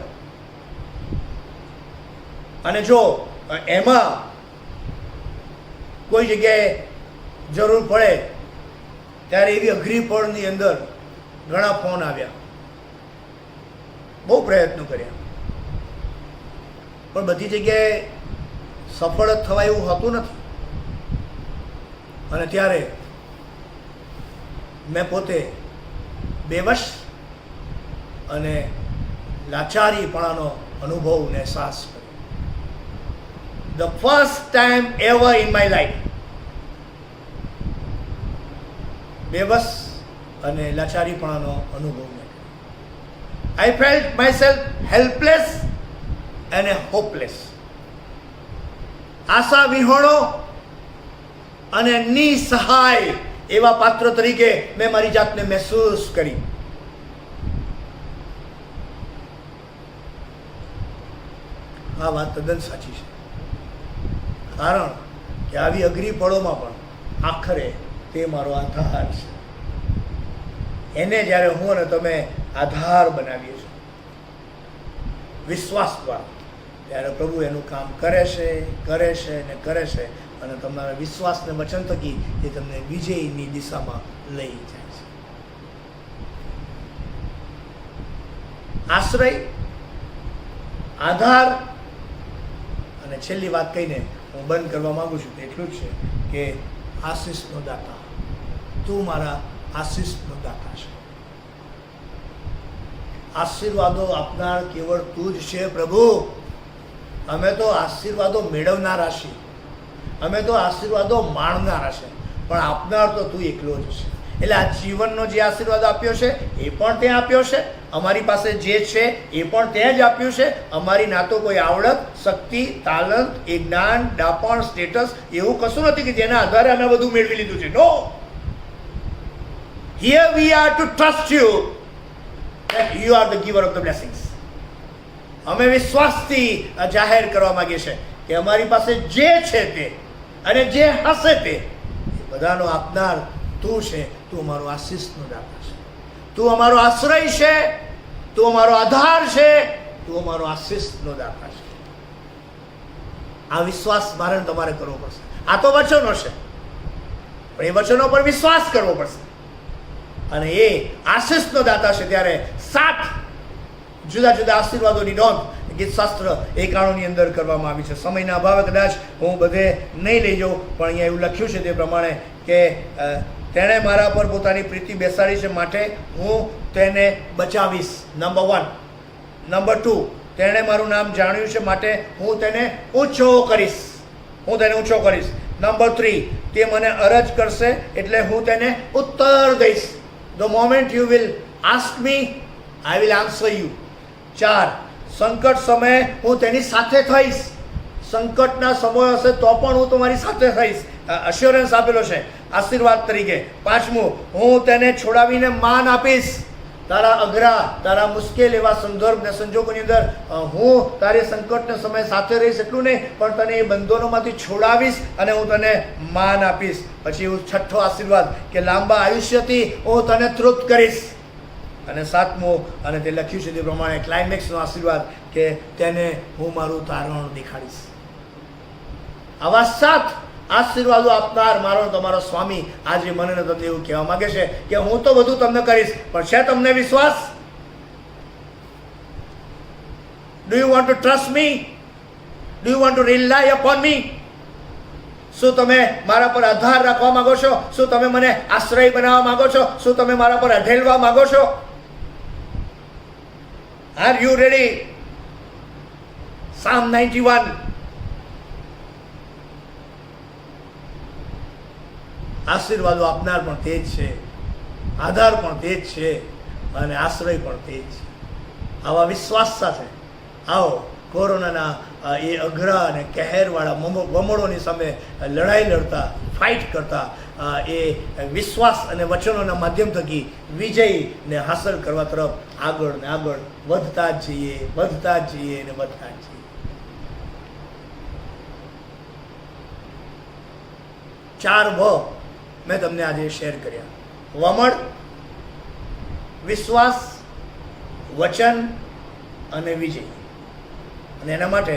અને જો એમાં કોઈ જગ્યાએ જરૂર પડે ત્યારે એવી અઘરી પળની અંદર ઘણા ફોન આવ્યા, બહુ પ્રયત્નો કર્યા, પણ બધી જગ્યાએ સફળ થવા એવું હોતું નથી. અને ત્યારે મેં પોતે બેવશ અને લાચારીપણાનો અનુભવ અને અહેસાસ કર્યો. The first time ever in my life બેબસ અને લાચારીપણાનો અનુભવ મેં. I felt my self helpless અને હોપલેસ. આશા વિહોણો અને નિસહાય એવા પાત્ર તરીકે મેં મારી જાતને મહેસૂસ કરી. આ વાત તદ્દન સાચી છે, કારણ કે આવી અઘરી પળોમાં પણ આખરે તે મારો આધાર છે. એને જ્યારે હું અને તમે આધાર બનાવીએ છીએ વિશ્વાસ દ્વારા, ત્યારે પ્રભુ એનું કામ કરે છે ને કરે છે, અને તમારા વિશ્વાસને વચન થકી એ તમને વિજયની દિશામાં લઈ જાય છે. આશ્રય, આધાર, અને છેલ્લી વાત કહીને હું બંધ કરવા માંગુ છું એટલું જ છે કે આશીષનો દાતા, તું મારા આશીષનો દાતા છે. આશીર્વાદો આપનાર કેવળ તું જ છે પ્રભુ. અમે તો આશીર્વાદો મેળવનારા છીએ, અમે તો આશીર્વાદો માણનારા છે, પણ આપનાર તો તું એકલો જ છે. એટલે આ જીવનનો જે આશીર્વાદ આપ્યો છે એ પણ તે આપ્યો છે, અમારી પાસે જે છે એ પણ તે જ આપ્યું છે. અમારી ના તો કોઈ આવડત, શક્તિ, તાલંત, એ જ્ઞાન, ડાપણ, સ્ટેટસ એવું કશું નથી કે જેના આધારે અમે બધું મેળવી લીધું છે. નો, here we are to trust you that you are the giver of the blessings. અમે વિશ્વાસથી જાહેર કરવા માંગીએ છીએ કે અમારી પાસે જે છે તે અને જે હશે તે બધાનો આપનાર તું છે. તું અમારો આશીષનો દાતા છે, તું અમારો આશ્રય છે, તું અમારો આધાર છે, તું અમારો આશીષનો દાતા છે. આ વિશ્વાસ મારે તમારે કરવો પડશે. આ તો વચનો છે, પણ એ વચનો પર વિશ્વાસ કરવો પડશે. અને એ આશીષનો દાતા છે ત્યારે 7 જુદા જુદા આશીર્વાદોની નોંધ ગીતશાસ્ત્ર 91ની અંદર કરવામાં આવી છે. સમયના અભાવે કદાચ હું બધે નહીં લઈ જાઉં, પણ અહીંયા એવું લખ્યું છે તે પ્રમાણે કે તેણે મારા પર પોતાની પ્રીતિ બેસાડી છે માટે હું તેને બચાવીશ. નંબર 1. નંબર 2, તેણે મારું નામ જાણ્યું છે માટે હું તેને ઊંચો કરીશ, હું તેને ઊંચો કરીશ. નંબર 3, તે મને અરજ કરશે એટલે હું તેને ઉત્તર દઈશ. The moment you will ask me, I will answer you. 4, સંકટ સમયે હું તેની સાથે થઈશ. સંકટના સમય હશે તો પણ હું તમારી સાથે થઈશ. અશ્યોરન્સ આપેલો છે આશીર્વાદ તરીકે. 5મું, હું તેને છોડાવીને માન આપીશ. તારા અઘરા, તારા મુશ્કેલ એવા સંદર્ભ ને સંજોગોની અંદર હું તારી સંકટના સમય સાથે રહીશ એટલું નહીં, પણ તને એ બંધનોમાંથી છોડાવીશ અને હું તને માન આપીશ. પછી હું 6થો આશીર્વાદ કે લાંબા આયુષ્યથી હું તને તૃપ્ત કરીશ. અને 7મું, અને તે લખ્યું છે તે પ્રમાણે ક્લાઇમેક્સનો આશીર્વાદ કે તેને હું મારું તારણ દેખાડીશ. આવા 7 આશીર્વાદો આપનાર મારો તમારો સ્વામી આજે મને ને તમને એવું કહેવા માંગે છે કે હું તો બધું તમને કરીશ, પણ છે તમને વિશ્વાસ? Do you want to trust me? Do you want to rely upon me? શું તમે મારા પર આધાર રાખવા માંગો છો? શું તમે મને આશ્રય બનાવવા માંગો છો? શું તમે મારા પર અઢેલવા માંગો છો? Are you ready? Psalm 91. આશીર્વાદો આપનાર પણ તે જ છે, આધાર પણ તે જ છે, અને આશ્રય પણ તે જ છે. આવા વિશ્વાસ સાથે આવો કોરોનાના એ અઘરા અને કહેરવાળા વમળોની સામે લડાઈ લડતા, ફાઇટ કરતા એ વિશ્વાસ અને વચનોના માધ્યમ થકી વિજયને હાંસલ કરવા તરફ આગળ ને આગળ વધતા જ જઈએ ને વધતા જ જઈએ. ચાર વ મેં તમને આજે શેર કર્યા: વમળ, વિશ્વાસ, વચન અને વિજય. અને એના માટે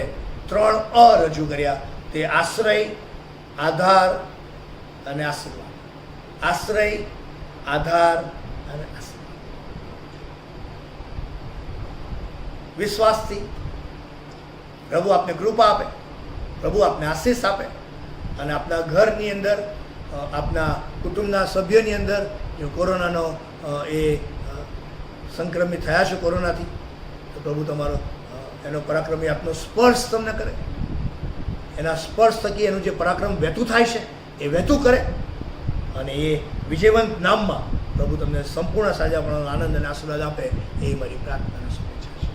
3 અ રજૂ કર્યા, તે આશ્રય, આધાર અને આશીર્વાદ. આશ્રય, આધાર અને આશીર્વાદ. વિશ્વાસથી પ્રભુ આપને કૃપા આપે, પ્રભુ આપને આશીષ આપે અને આપના ઘરની અંદર, આપના કુટુંબના સભ્યોની અંદર જો કોરોનાનો એ સંક્રમિત થયા છે કોરોનાથી, તો પ્રભુ તમારો એનો પરાક્રમી આપનો સ્પર્શ તમને કરે, એના સ્પર્શ થકી એનું જે પરાક્રમ વહેતું થાય છે એ વહેતું કરે અને એ વિજયવંત નામમાં પ્રભુ તમને સંપૂર્ણ સાજાપણાનો આનંદ અને આશીર્વાદ આપે, એ મારી પ્રાર્થના અને શુભેચ્છા છે.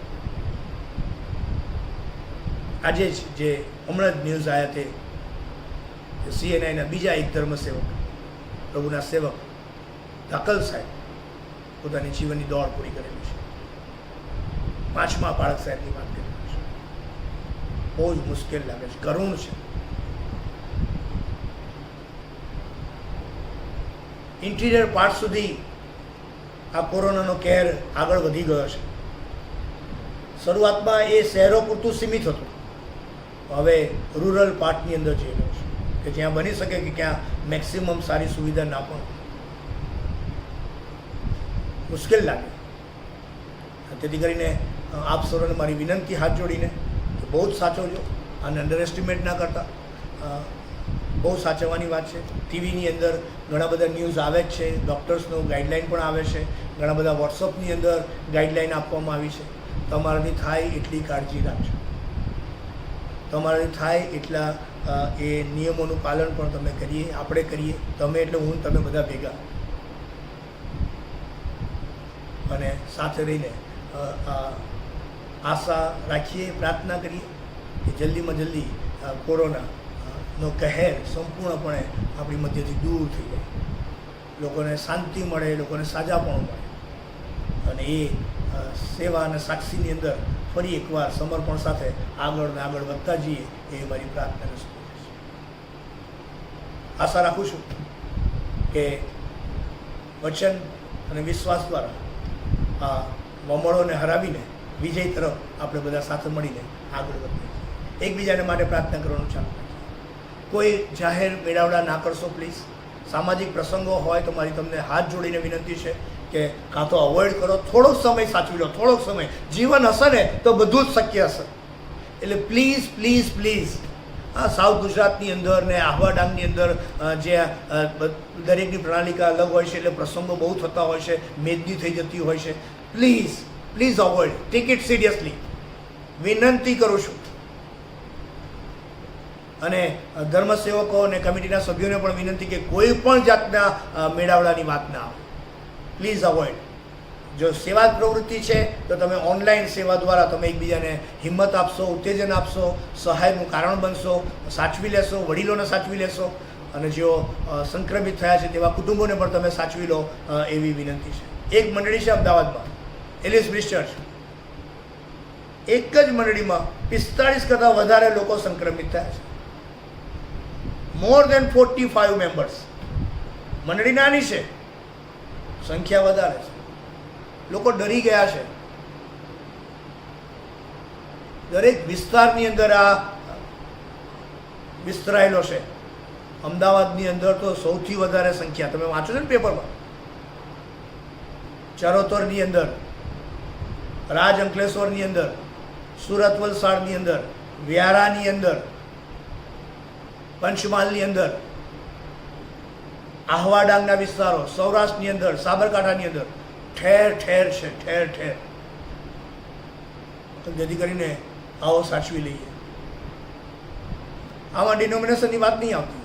આજે જ જે હમણાં જ ન્યૂઝ આવ્યા તે CNIના બીજા એક ધર્મસેવક, પ્રભુના સેવક ધાકલ સાહેબ પોતાની જીવનની દોડ પૂરી કરેલી છે. 5મા બાળક સાહેબની વાત કરી છે. બહુ જ મુશ્કેલ લાગે છે, કરુણ છે. ઇન્ટિરિયર પાર્ટ સુધી આ કોરોનાનો કહેર આગળ વધી ગયો છે. શરૂઆતમાં એ શહેરો પૂરતું સીમિત હતું, હવે રૂરલ પાર્ટની અંદર જઈ રહ્યો છે કે જ્યાં બની શકે કે ક્યાં મેક્સિમમ સારી સુવિધા ના પણ. મુશ્કેલ લાગે. તેથી કરીને આપ સૌને મારી વિનંતી હાથ જોડીને કે બહુ જ સાચવજો, આને અંડર એસ્ટિમેટ ના કરતા. બહુ સાચવવાની વાત છે. ટીવીની અંદર ઘણા બધા ન્યૂઝ આવે જ છે, ડૉક્ટર્સનો ગાઈડલાઇન પણ આવે છે, ઘણા બધા વોટ્સઅપની અંદર ગાઈડલાઇન આપવામાં આવી છે. તમારાથી થાય એટલી કાળજી રાખજો, તમારાથી થાય એટલા એ નિયમોનું પાલન પણ તમે કરીએ, આપણે કરીએ, તમે એટલે હું, તમે બધા ભેગા, અને સાથે રહીને આશા રાખીએ, પ્રાર્થના કરીએ કે જલ્દીમાં જલ્દી કોરોનાનો કહેર સંપૂર્ણપણે આપણી મધ્યથી દૂર થઈ જાય, લોકોને શાંતિ મળે, લોકોને સાજાપણું મળે અને એ સેવા અને સાક્ષીની અંદર ફરી એકવાર સમર્પણ સાથે આગળ ને આગળ વધતા જઈએ, એ મારી પ્રાર્થના છે. આશા રાખું છું કે વચન અને વિશ્વાસ દ્વારા આ વમળોને હરાવીને વિજય તરફ આપણે બધા સાથે મળીને આગળ વધીએ. એકબીજાને માટે પ્રાર્થના કરવાનું ચાલુ રાખીએ. કોઈ જાહેર મેળાવડા ના કરશો પ્લીઝ. સામાજિક પ્રસંગો હોય તો મારી તમને હાથ જોડીને વિનંતી છે કે કાં તો અવોઇડ કરો, થોડોક સમય સાચવી લો, થોડોક સમય. જીવન હશે ને તો બધું જ શક્ય હશે. એટલે પ્લીઝ પ્લીઝ પ્લીઝ આ સાઉથ ગુજરાતની અંદર ને આહવા ડાંગની અંદર જે દરેકની પ્રણાલિકા અલગ હોય છે, એટલે પ્રસંગો બહુ થતા હોય છે, મેદની થઈ જતી હોય છે. Please please avoid, take it seriously, વિનંતી કરું છું. અને ધર્મસેવકો અને કમિટીના સભ્યોને પણ વિનંતી કે કોઈ પણ જાતના મેળાવડાની વાત ના આવે, પ્લીઝ અવોઇડ. જો સેવા પ્રવૃત્તિ છે તો તમે ઓનલાઈન સેવા દ્વારા તમે એકબીજાને હિંમત આપશો, ઉત્તેજન આપશો, સહાયનું કારણ બનશો, સાચવી લેશો, વડીલોને સાચવી લેશો અને જેઓ સંક્રમિત થયા છે તેવા કુટુંબોને પણ તમે સાચવી લો, એવી વિનંતી છે. એક મંડળી છે અમદાવાદમાં, એલિસ બ્રિજ ચર્ચ. એક જ મંડળીમાં 45 કરતાં વધારે લોકો સંક્રમિત થયા છે. મોર દેન 45 મેમ્બર્સ. મંડળી નાની છે, સંખ્યા વધારે છે. લોકો ડરી ગયા છે. દરેક વિસ્તારની અંદર આ વિસ્તરાયેલો છે. અમદાવાદની અંદર તો સૌથી વધારે સંખ્યા, તમે વાંચો છો ને પેપરમાં, ચરોતરની અંદર, રાજ અંકલેશ્વરની અંદર, સુરત વલસાડની અંદર, વ્યારાની અંદર, પંચમહાલની અંદર, આહવા ડાંગના વિસ્તારો, સૌરાષ્ટ્રની અંદર, સાબરકાંઠાની અંદર, ઠેર ઠેર છે, ઠેર ઠેર. જેથી કરીને આવો સાચવી લઈએ. આમાં ડિનોમિનેશનની વાત નહીં આવતી.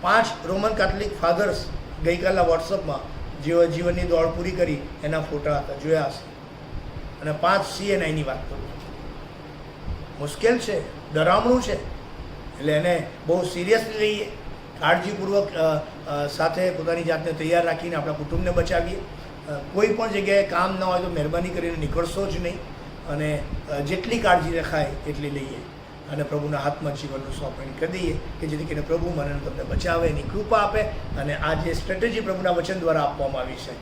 5 રોમન કેથોલિક ફાધર્સ ગઈકાલના વોટ્સઅપમાં જેઓ જીવનની દોડ પૂરી કરી એના ફોટા હતા, જોયા હશે. અને 5 CNIની વાત કરું છું. મુશ્કેલ છે, ડરામણું છે, એટલે એને બહુ સિરિયસલી લઈએ, કાળજીપૂર્વક સાથે પોતાની જાતને તૈયાર રાખીને આપણા કુટુંબને બચાવીએ. કોઈ પણ જગ્યાએ કામ ન હોય તો મહેરબાની કરીને નીકળશો જ નહીં, અને જેટલી કાળજી રખાય એટલી લઈએ અને પ્રભુના હાથમાં જીવનનું સોંપણી કરી દઈએ કે જેથી કરીને પ્રભુ મને તમને બચાવે, એની કૃપા આપે. અને આ જે સ્ટ્રેટેજી પ્રભુના વચન દ્વારા આપવામાં આવી છે,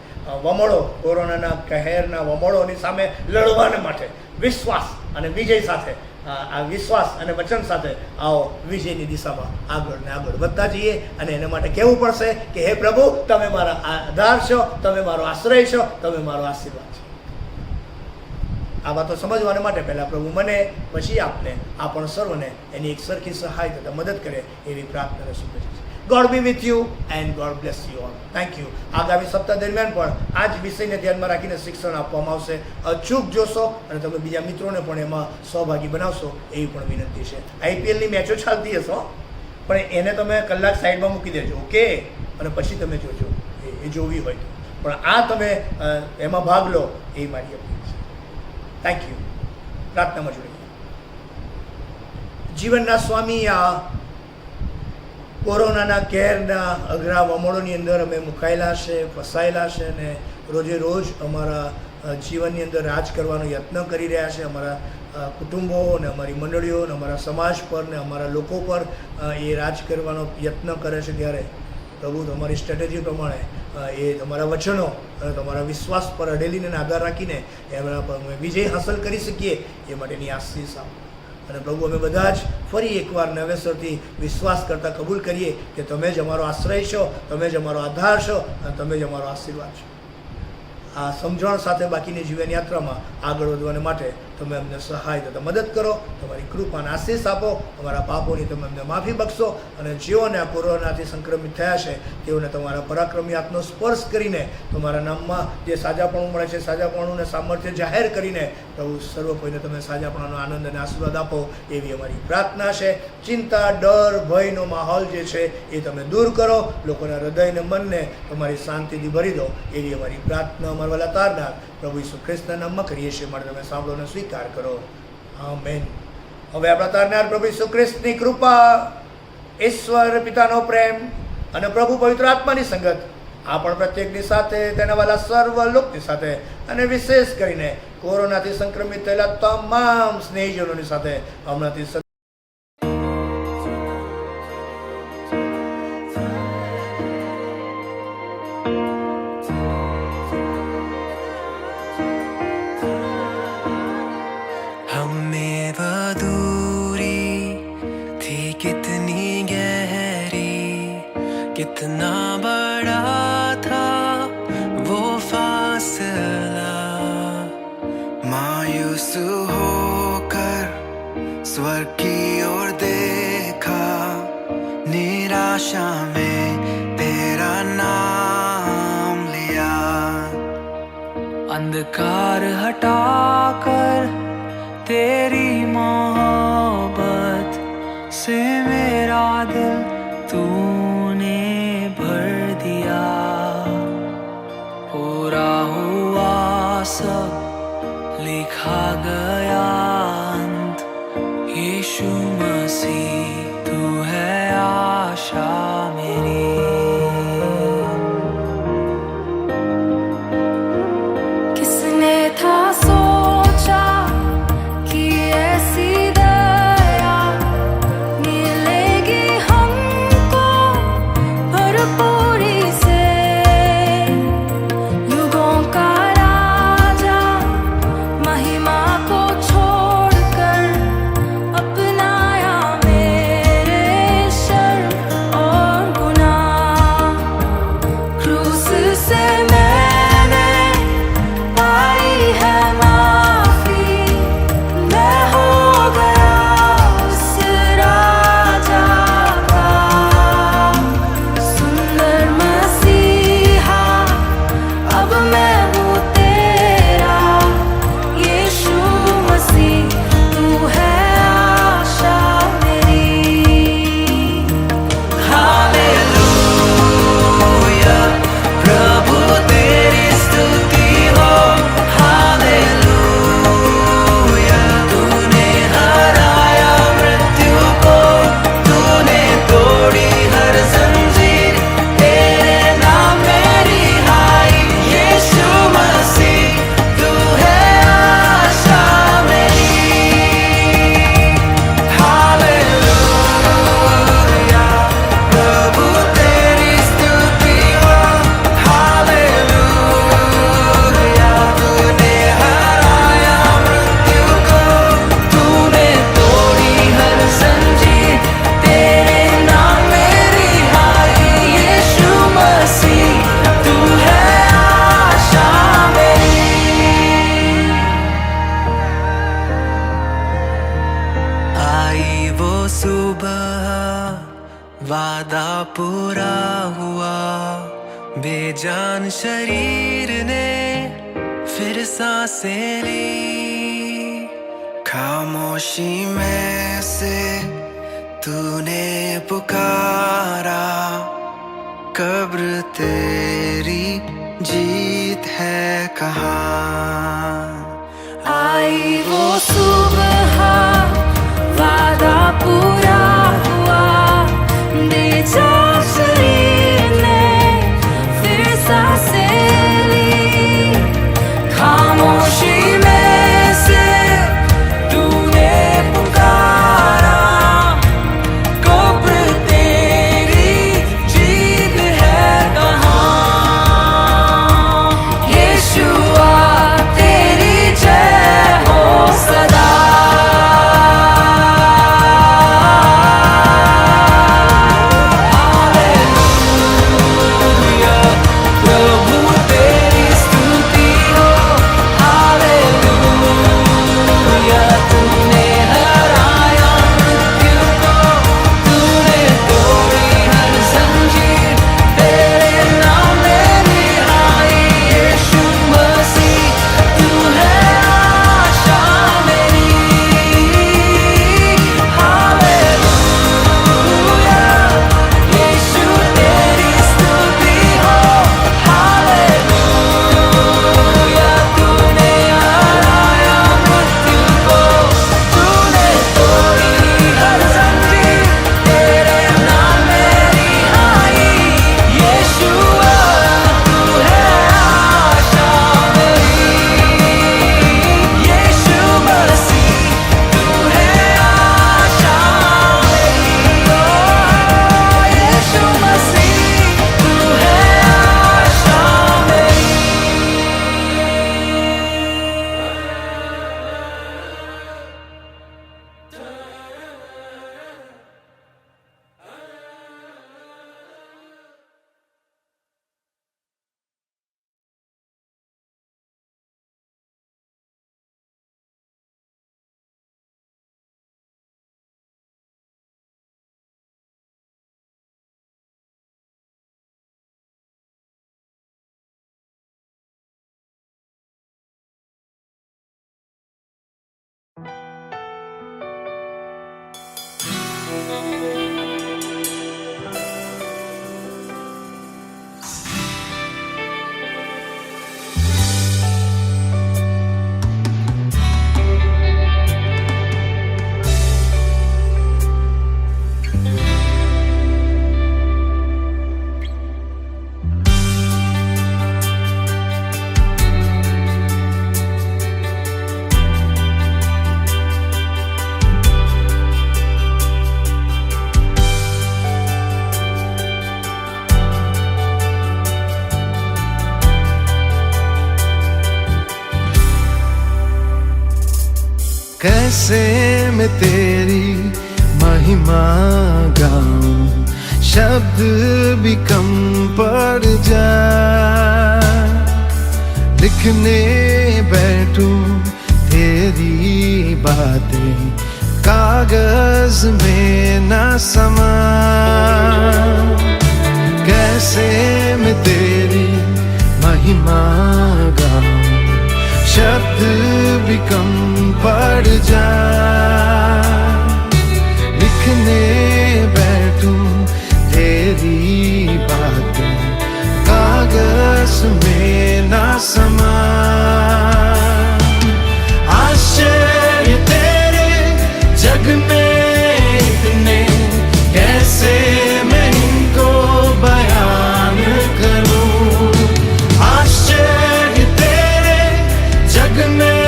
વમળો, કોરોનાના કહેરના વમળોની સામે લડવાને માટે વિશ્વાસ અને વિજય સાથે, આ વિશ્વાસ અને વચન સાથે આવો વિજયની દિશામાં આગળ ને આગળ વધતા જઈએ. અને એના માટે કહેવું પડશે કે હે પ્રભુ, તમે મારા આધાર છો, તમે મારો આશ્રય છો, તમે મારો આશીર્વાદ છો. આ વાતો સમજવાને માટે પહેલાં પ્રભુ મને, પછી આપને, આપણ સર્વને એની એક સરખી સહાય તથા મદદ કરે એવી પ્રાર્થના શુભેચ્છા. God be with you and God bless you all. Thank you. આગામી સપ્તાહ દરમિયાન પણ આ જ વિષયને ધ્યાનમાં રાખીને શિક્ષણ આપવામાં આવશે. અચૂક જોશો અને તમે બીજા મિત્રોને પણ એમાં સહભાગી બનાવશો એવી પણ વિનંતી છે. IPLની મેચો ચાલતી હશે, પણ એને તમે કલાક સાઈડમાં મૂકી દેજો, ઓકે? અને પછી તમે જોજો એ જોવી હોય તો. પણ આ તમે એમાં ભાગ લો એ મારી અપીલ છે. Thank you. પ્રાર્થનામાં જોડીએ. જીવનના સ્વામી, આ કોરોનાના કેરના અઘરા વમળોની અંદર અમે મુકાયેલા છે, ફસાયેલા છે, અને રોજે રોજ અમારા જીવનની અંદર રાજ કરવાનો યત્ન કરી રહ્યા છે. અમારા કુટુંબો અને અમારી મંડળીઓ અને અમારા સમાજ પર ને અમારા લોકો પર એ રાજ કરવાનો યત્ન કરે છે. ત્યારે પ્રભુ તમારી સ્ટ્રેટેજી પ્રમાણે એ તમારા વચનો અને તમારા વિશ્વાસ પર અડેલીને આધાર રાખીને એમના પર અમે વિજય હાંસલ કરી શકીએ એ માટેની આશીષ આપો. અને પ્રભુ, અમે બધા જ ફરી એકવાર નવેસરથી વિશ્વાસ કરતાં કબૂલ કરીએ કે તમે જ અમારો આશ્રય છો, તમે જ અમારો આધાર છો અને તમે જ અમારો આશીર્વાદ છો. આ સમજણ સાથે બાકીની જીવન યાત્રામાં આગળ વધવાને માટે તમે અમને સહાય તથા મદદ કરો. તમારી કૃપાને આશીષ આપો. અમારા પાપોની તમે અમને માફી બક્ષો. અને જેઓને આ કોરોનાથી સંક્રમિત થયા છે તેઓને તમારા પરાક્રમી હાથનો સ્પર્શ કરીને તમારા નામમાં જે સાજાપણું મળે છે, સાજાપણુંને સામર્થ્ય જાહેર કરીને પ્રભુ સર્વ કોઈને તમે સાજાપણાનો આનંદ અને આશીર્વાદ આપો એવી અમારી પ્રાર્થના છે. ચિંતા, ડર, ભયનો માહોલ જે છે એ તમે દૂર કરો. લોકોના હૃદયને, મનને તમારી શાંતિથી ભરી દો એવી અમારી પ્રાર્થના અમારા વાલા તારનાર પ્રભુ ઈસુ ખ્રિસ્તના નામમાં કરીએ છીએ. માટે તમે સાંભળો અને સ્વીકાર કરો. આમેન. હવે આપણા તારનાર પ્રભુ ઈસુ ખ્રિસ્તની કૃપા, ઈશ્વર પિતાનો પ્રેમ અને પ્રભુ પવિત્ર આત્માની સંગત આપણ પ્રત્યેકની સાથે, તેના વાલા સર્વ લોકોની સાથે, અને વિશેષ કરીને કોરોનાથી સંક્રમિત થયેલા તમામ સ્નેહીજનોની સાથે હમણાંથી कितना बड़ा था वो फासला, मायूस होकर स्वर्ग की ओर देखा, निराशा में तेरा नाम लिया, अंधकार हटाकर तेरी मोहब्बत से मेरा दिल तूने भर दिया, पूरा हुआ सब लिखा गया अंत, यीशु मसीह तू है आशा मेरी। किसने था सोचा कि ऐसी दया मिलेगी हमको भरपूरी से, युगों का राजा महिमा को हुआ बेजान शरीर ने फिर सांसें ली। खामोशी में से तूने पुकारा, कब्र तेरी जीत है कहाँ। आई वो सुबह, वादा पूरा हुआ, बेजान शरीर ने फिर सांसें ली। खामोशी में से तूने पुकारा, कब्र तेरी जीत है कहाँ। यीशुआ तेरी जय हो सदा। कैसे मैं तेरी महिमा गाऊं, शब्द भी कम पड़ जाए। लिखने बैठूं तेरी बातें, कागज में ना समा। कैसे मैं तेरी महिमा गाऊं, शब्द भी कम पड़ जाए। लिखने बैठूं तेरी बातें, कागज में ना समा। आश्चर्य तेरे जग में इतने, कैसे मैं इनको बयान करूं। आश्चर्य तेरे जग में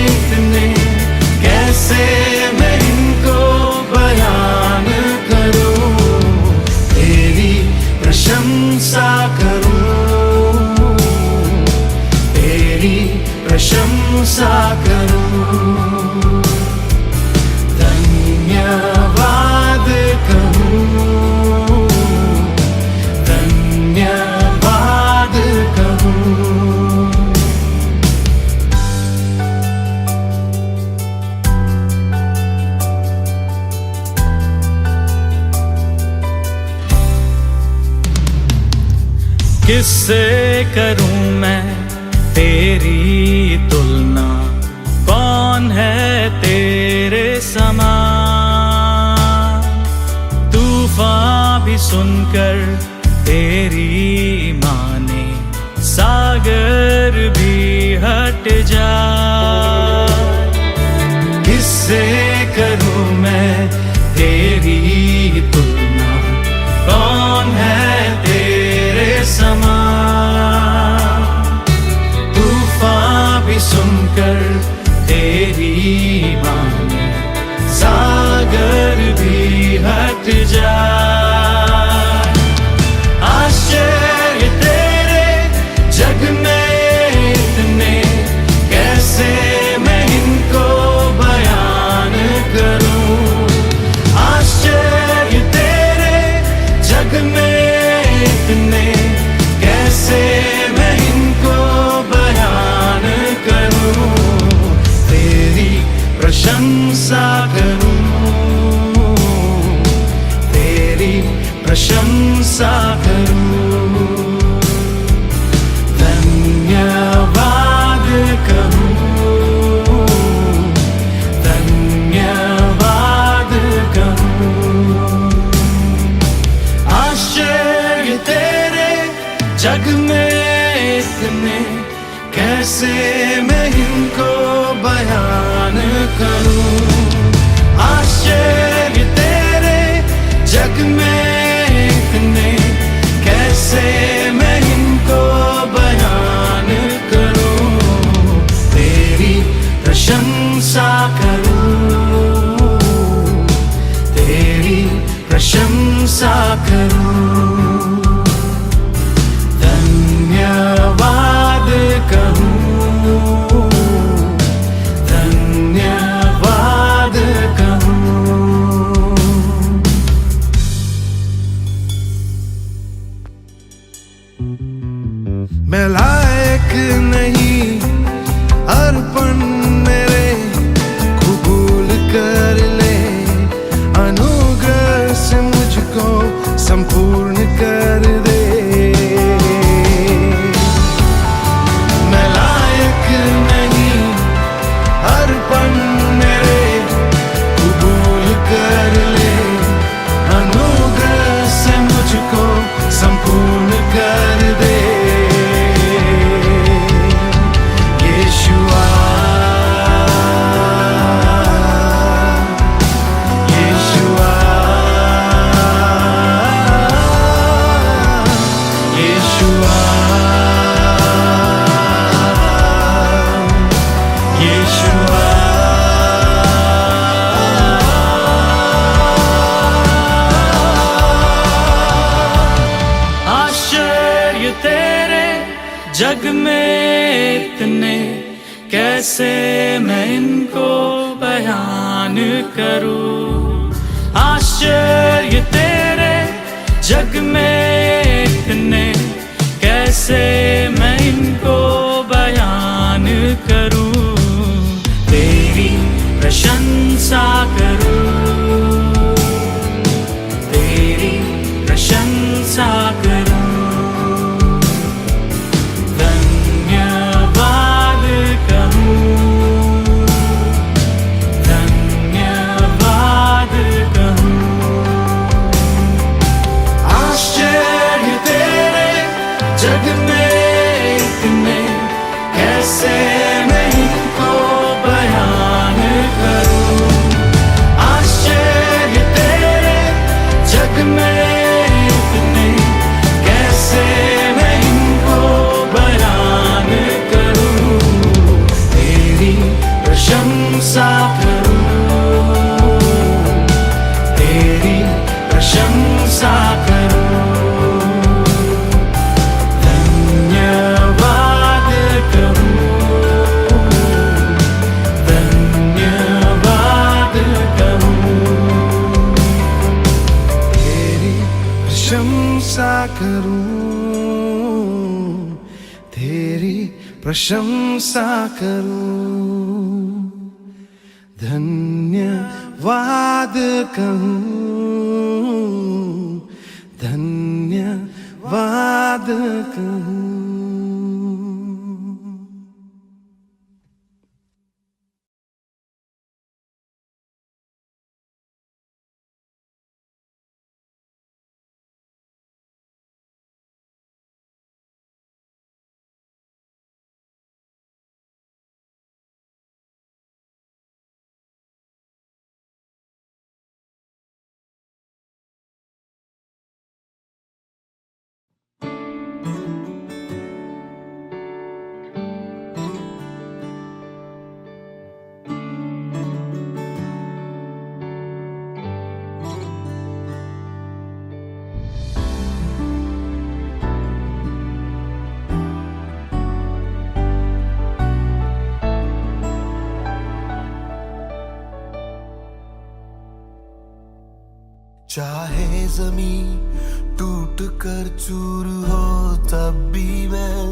इतने, कैसे मैं इनको बयान करूं। तेरी प्रशंसा करूं, तेरी प्रशंसा करूं। धन्यवाद कहूं, धन्यवाद कहूं। किससे करूं मैं तेरी तुलना, कौन है तेरे समान। तूफान भी सुनकर तेरी माने, सागर भी हट जाए। किससे करूं मैं तेरी तुलना, कौन है तेरे समान। तूफान भी सुनकर तेरी माने, सागर भी हट जाए। आश्चर्य तेरे जग में इतने, कैसे मैं इनको बयान करूं। आश्चर्य तेरे जग में इतने, कैसे मैं इनको बयान करूं। तेरी प्रशंसा करूं, तेरी प्रशंसा करूं। धन्यवाद कहूं, धन्यवाद कहूं। आश्चर्य तेरे जग में इतने, कैसे मैं इनको बयान करूं। आश्चर्य तेरे जग में इतने, कैसे मैं इनको बयान करूं। तेरी प्रशंसा करूं, तेरी प्रशंसा करूं। धन्यवाद कहूं, धन्यवाद कहूं। मैं लायक नहीं अर्पण मेरे, कबूल कर ले। अनुग्रह से मुझको संपूर्ण कर दे। मैं लायक नहीं अर्पण मेरे, कबूल कर ले। अनुग्रह से मुझको संपूर्ण कर दे। यीशुआ, यीशुआ, यीशुआ, यीशुआ। आश्चर्य तेरे जग में इतने, कैसे मैं इनको बयान करूं। आश्चर्य तेरे जग में इतने, कैसे मैं इनको बयान करूं। तेरी प्रशंसा करूं, तेरी प्रशंसा करूं। धन्यवाद कहूं, धन्यवाद कहूं। आश्चर्य तेरे जग में इतने, कैसे मैं इनको बयान करूं। आश्चर्य तेरे जग में इतने, कैसे मैं इनको बयान करूं। तेरी प्रशंसा करूं, तेरी प्रशंसा करूं। धन्यवाद कहूं, धन्यवाद कहूं। तेरी प्रशंसा करूं, तेरी प्रशंसा करूं। धन्यवाद कहूं, धन्यवाद धन्यवाद कहूँ। चाहे जमीन टूट कर चूर हो तब भी मैं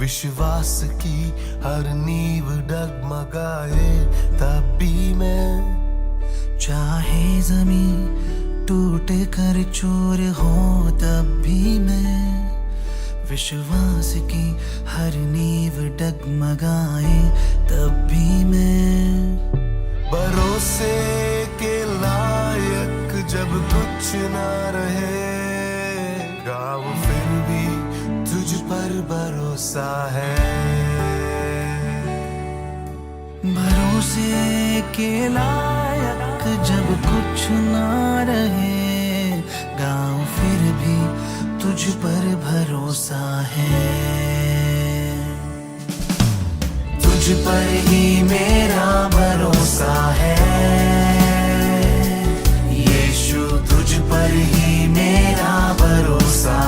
विश्वास की हर नींव डगमगाए तब भी मैं चाहे जमीन टूट कर चूर हो तब भी मैं विश्वास की हर नींव डगमगाए तब भी मैं भरोसे के लायक जब कुछ ना रहे गाँव फिर भी तुझ पर भरोसा है। भरोसे के लायक जब कुछ ना रहे गाँव फिर भी तुझ पर भरोसा है। तुझ पर ही मेरा भरोसा है यीशु, तुझ पर ही मेरा भरोसा